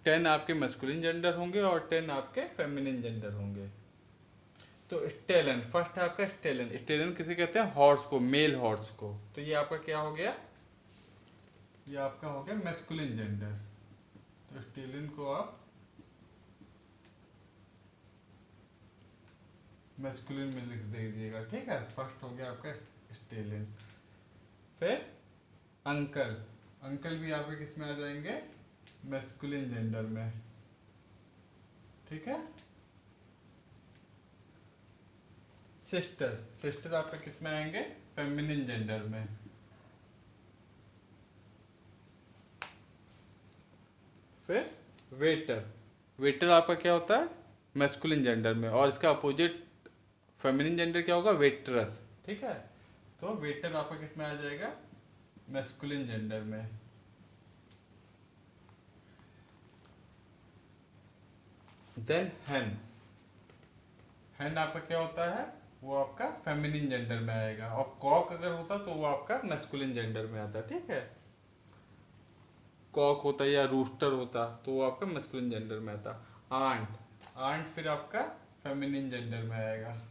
10 आपके मैस्कुलिन जेंडर होंगे और 10 आपके फेमिनिन जेंडर होंगे। तो स्टेलन, फर्स्ट है आपका स्टेलन। स्टेलन किसे कहते हैं? हॉर्स को, मेल हॉर्स को। तो ये आपका क्या हो गया? ये आपका हो गया मैस्कुलिन जेंडर। तो स्टेलन को आप मैस्कुलिन में लिख दीजिएगा, ठीक है। फर्स्ट हो गया आपका स्टेलिन। फिर अंकल, अंकल भी आपके किस में आ जाएंगे? मैस्कुलिन जेंडर में, ठीक है। सिस्टर, सिस्टर आपका किस में आएंगे? फेमिनिन जेंडर में। फिर वेटर, वेटर आपका क्या होता है? मैस्कुलिन जेंडर में, और इसका अपोजिट फेमिनिन जेंडर क्या होगा? वेटरस, ठीक है। तो वेटर आपका किस में आ जाएगा? मैस्कुलिन जेंडर में। देन हेन, हेन आपका क्या होता है? वो आपका फेमिनिन जेंडर में आएगा, और कॉक अगर होता तो वो आपका मैस्कुलिन जेंडर में आता, ठीक है। कॉक होता या रूस्टर होता तो वो आपका मैस्कुलिन जेंडर में आता। आंट, आंट फिर आपका फेमिनिन जेंडर में आएगा।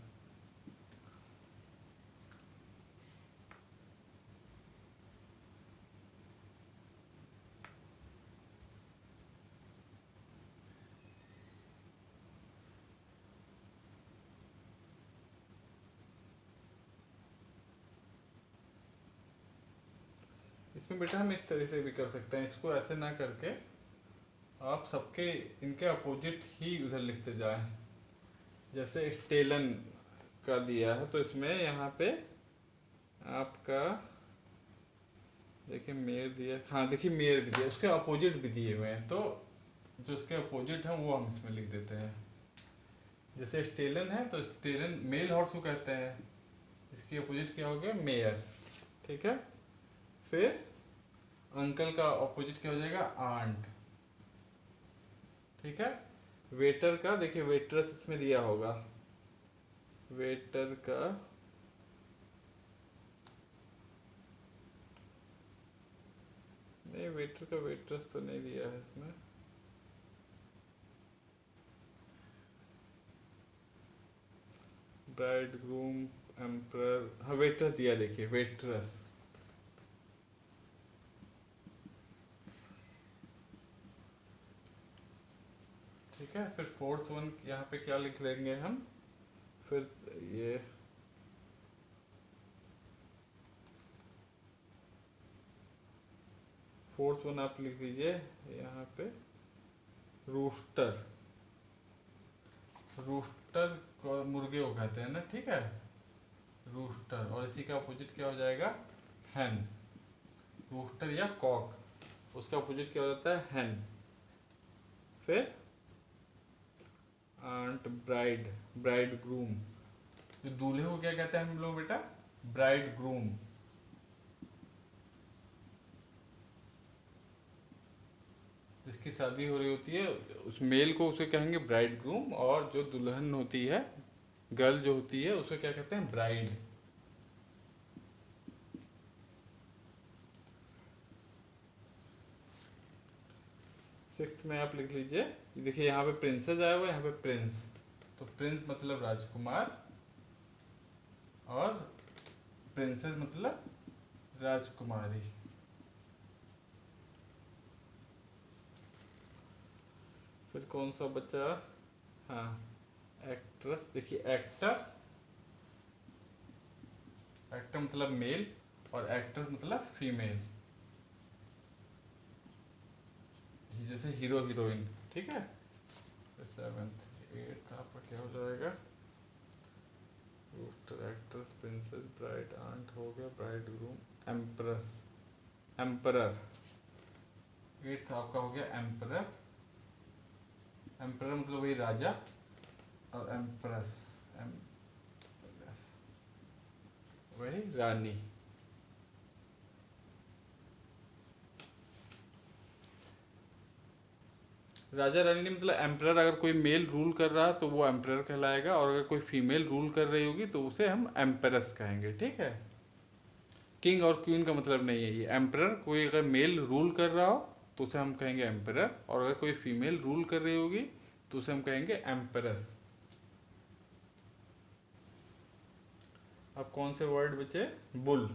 इसमें बेटा हम इस तरह से भी कर सकते हैं, इसको ऐसे ना करके आप सबके इनके अपोजिट ही उधर लिखते जाएं। जैसे स्टेलन का दिया है तो इसमें यहाँ पे आपका देखिए मेयर दिया, हाँ देखिए मेयर भी दिया, उसके अपोजिट भी दिए हुए हैं, तो जो उसके अपोजिट हैं वो हम इसमें लिख देते हैं। जैसे स्टेलन है तो स्टेलन मेल हॉर्स को कहते हैं, इसके अपोजिट क्या हो गया? मेयर, ठीक है। फिर अंकल का अपोजिट क्या हो जाएगा? आंट, ठीक है। वेटर का देखिए वेटरस इसमें दिया होगा, वेटर का नहीं, वेटर का वेटरस तो नहीं दिया है इसमें। ब्राइड ग्रूम एम्प्रर, हाँ वेटरस दिया, देखिए वेटरस, ठीक है। फिर फोर्थ वन यहाँ पे क्या लिख लेंगे हम? फिर ये फोर्थ वन आप लिख दीजिए यहाँ पे रूस्टर, रूस्टर को मुर्गे को कहते हैं ना, ठीक है, रूस्टर। और इसी का अपोजिट क्या हो जाएगा? हैन, रूस्टर या कॉक, उसका अपोजिट क्या हो जाता है? हैन। फिर आंट, ब्राइड, ब्राइड ग्रूम, जो दूल्हे को क्या कहते हैं हम लोग बेटा? Bride groom. जिसकी शादी हो रही होती है उस मेल को उसे कहेंगे ब्राइड ग्रूम, और जो दुल्हन होती है, गर्ल जो होती है, उसे क्या कहते हैं? ब्राइड। सिक्स्थ में आप लिख लीजिए, देखिए यहाँ पे प्रिंसेस आया हुआ है, यहाँ पे प्रिंस, तो प्रिंस मतलब राजकुमार, और प्रिंसेस मतलब राजकुमारी। फिर कौन सा बचा? हाँ एक्ट्रेस, देखिए एक्टर, एक्टर मतलब मेल, और एक्ट्रेस मतलब फीमेल, जैसे हीरो हीरोइन, ठीक है। सेवेंथ एट्थ आपका क्या हो जाएगा? Rooster, actress, princess, bride, aunt हो गया, bride groom, empress, emperor. Eighth आपका हो गया एम्परर। एम्परर मतलब वही राजा, और एम्प्रेस, एम्प्रेस वही रानी। राजा रानी नहीं, मतलब एम्परर अगर कोई मेल रूल कर रहा है तो वो एम्परर कहलाएगा, और अगर कोई फीमेल रूल कर रही होगी तो उसे हम एम्परेस कहेंगे, ठीक है। किंग और क्वीन का मतलब नहीं है ये। एम्परर कोई अगर मेल रूल कर रहा हो तो उसे हम कहेंगे एम्परर, और अगर कोई फीमेल रूल कर रही होगी तो उसे हम कहेंगे एम्परेस। अब कौन से वर्ड बचे? बुल।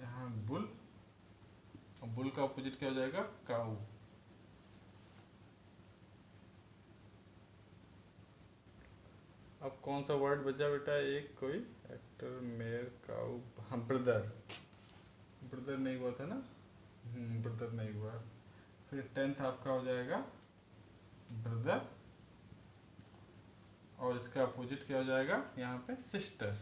यहाँ बुल, और बुल का अपोजिट क्या हो जाएगा? काऊ। अब कौन सा वर्ड बचा बेटा? एक कोई एक्टर, मेयर, काऊ, हाँ ब्रदर। ब्रदर नहीं हुआ था ना? ब्रदर नहीं हुआ। फिर 10th आपका हो जाएगा ब्रदर, और इसका अपोजिट क्या हो जाएगा यहाँ पे? सिस्टर।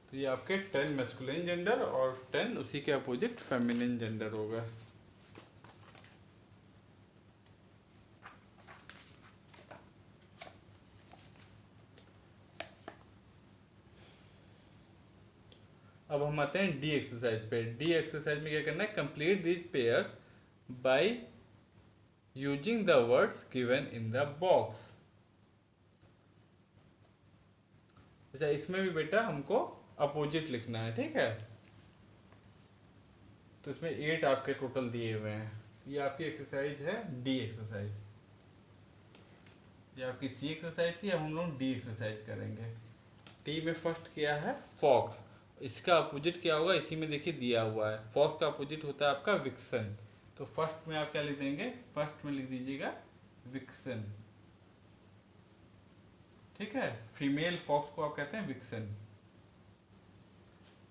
तो ये आपके 10 मैस्कुलिन जेंडर और 10 उसी के अपोजिट फेमिनिन जेंडर होगा। अब हम आते हैं डी एक्सरसाइज पे। डी एक्सरसाइज में क्या करना है? Complete these pairs by using the words given in the box. अच्छा, इसमें भी बेटा हमको अपोजिट लिखना है, ठीक है। तो इसमें 8 आपके टोटल दिए हुए हैं। ये आपकी एक्सरसाइज है डी एक्सरसाइज। ये आपकी सी एक्सरसाइज थी, अब हम लोग डी एक्सरसाइज करेंगे। टी में फर्स्ट क्या है? फॉक्स। इसका अपोजिट क्या होगा? इसी में देखिए दिया हुआ है। फॉक्स का अपोजिट होता है आपका विक्सन। तो फर्स्ट में आप क्या लिख देंगे? फर्स्ट में लिख दीजिएगा विक्सन, ठीक है। फीमेल फॉक्स को आप कहते हैं विक्सन।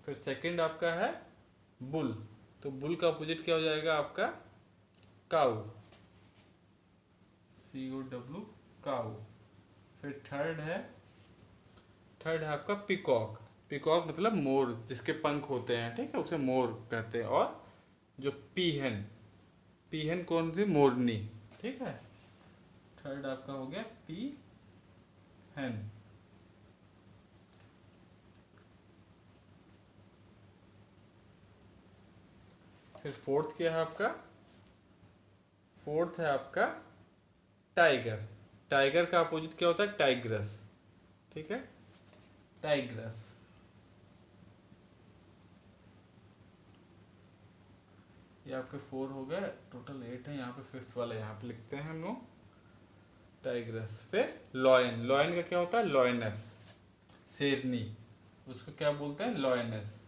फिर सेकंड आपका है बुल, तो बुल का अपोजिट क्या हो जाएगा आपका? काऊ, COW, काऊ। फिर थर्ड है आपका पिकॉक। पिकॉक मतलब मोर, जिसके पंख होते हैं, ठीक है, उसे मोर कहते हैं। और जो पीहन, पीहन कौन सी? मोरनी, ठीक है। थर्ड आपका हो गया पीहन। फिर फोर्थ क्या है आपका? फोर्थ है आपका टाइगर। टाइगर का अपोजिट क्या होता है? टाइग्रस, ठीक है, टाइग्रस। ये आपके 4 हो गए, टोटल 8 है। यहाँ पे फिफ्थ वाला यहाँ पे लिखते हैं हम लोग, टाइग्रस। फिर लॉयन। लॉयन का क्या होता है? लॉयनस, शेरनी, उसको क्या बोलते हैं? लॉयनस।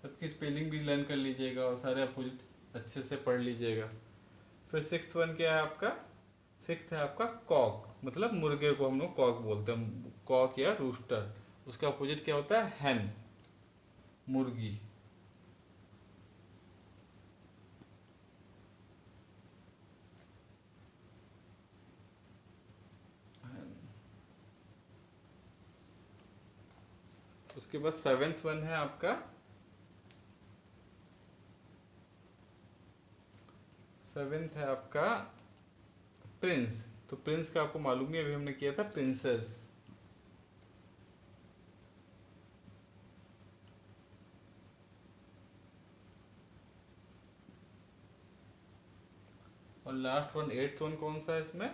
सबकी स्पेलिंग भी लर्न कर लीजिएगा और सारे अपोजिट अच्छे से पढ़ लीजिएगा। फिर सिक्स्थ वन क्या है आपका? सिक्स्थ है आपका कॉक, मतलब मुर्गे को हम लोग कॉक बोलते हैं, कॉक या रूस्टर। उसका अपोजिट क्या होता है? हैन, मुर्गी। उसके बाद सेवेंथ वन है आपका, सेवेंथ है आपका प्रिंस। तो प्रिंस का आपको मालूम ही, अभी हमने किया था प्रिंसेस। और लास्ट वन, एट्थ वन कौन सा है इसमें?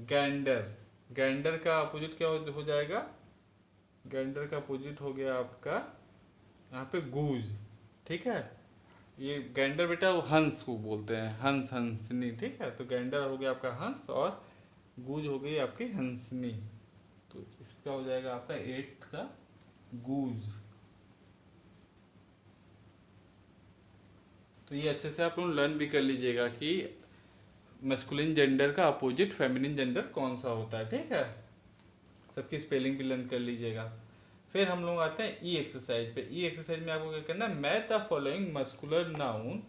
गैंडर। गैंडर का अपोजिट क्या हो जाएगा? गैंडर का अपोजिट हो गया आपका यहाँ पे गूज, ठीक है। ये गैंडर बेटा वो हंस को बोलते हैं, हंस, हंसनी, ठीक है। तो गैंडर हो गया आपका हंस, और गूज हो गई आपकी हंसनी। तो इसका हो जाएगा आपका 8th का गूज। तो ये अच्छे से आप लोग लर्न भी कर लीजिएगा कि मैस्कुलिन जेंडर का अपोजिट फेमिनिन जेंडर कौन सा होता है, ठीक है। सबकी स्पेलिंग भी लर्न कर लीजिएगा। फिर हम लोग आते हैं ई एक्सरसाइज पे। ई एक्सरसाइज में आपको क्या करना है? Match the following muscular noun,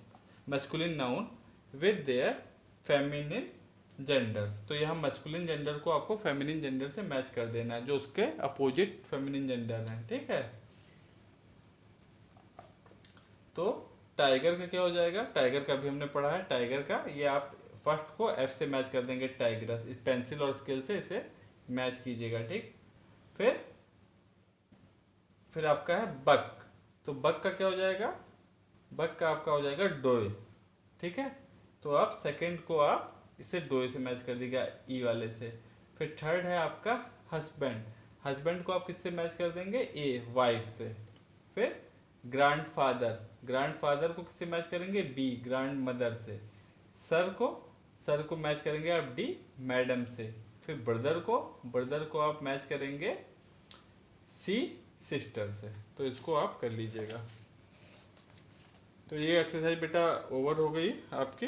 masculine noun with their feminine genders. तो यहाँ मस्कुलिन जेंडर को आपको फेमिनिन जेंडर से मैच कर देना है, जो उसके अपोजिट फेमिनिन जेंडर हैं, ठीक है। तो टाइगर का क्या हो जाएगा, टाइगर का भी हमने पढ़ा है, टाइगर का ये आप फर्स्ट को एफ से मैच कर देंगे, टाइग्रस, इस पेंसिल और स्केल से इसे मैच कीजिएगा, ठीक। फिर आपका है बक, तो बक का क्या हो जाएगा, बक का आपका हो जाएगा डोय, ठीक है। तो आप सेकंड को आप इसे डोय से मैच कर दीजिएगा, ई वाले से। फिर थर्ड है आपका हस्बैंड, हस्बैंड को आप किससे मैच कर देंगे, ए वाइफ से। फिर ग्रैंड फादर, ग्रैंड फादर को किससे मैच करेंगे, बी ग्रैंड मदर से। सर को मैच करेंगे आप डी मैडम से। फिर ब्रदर को आप मैच करेंगे सी सिस्टर से। तो इसको आप कर लीजिएगा। तो ये एक्सरसाइज बेटा ओवर हो गई आपकी,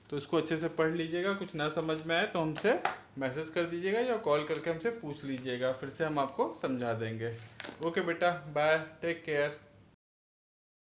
तो इसको अच्छे से पढ़ लीजिएगा। कुछ ना समझ में आए तो हमसे मैसेज कर दीजिएगा या कॉल करके हमसे पूछ लीजिएगा, फिर से हम आपको समझा देंगे। ओके बेटा, बाय, टेक केयर।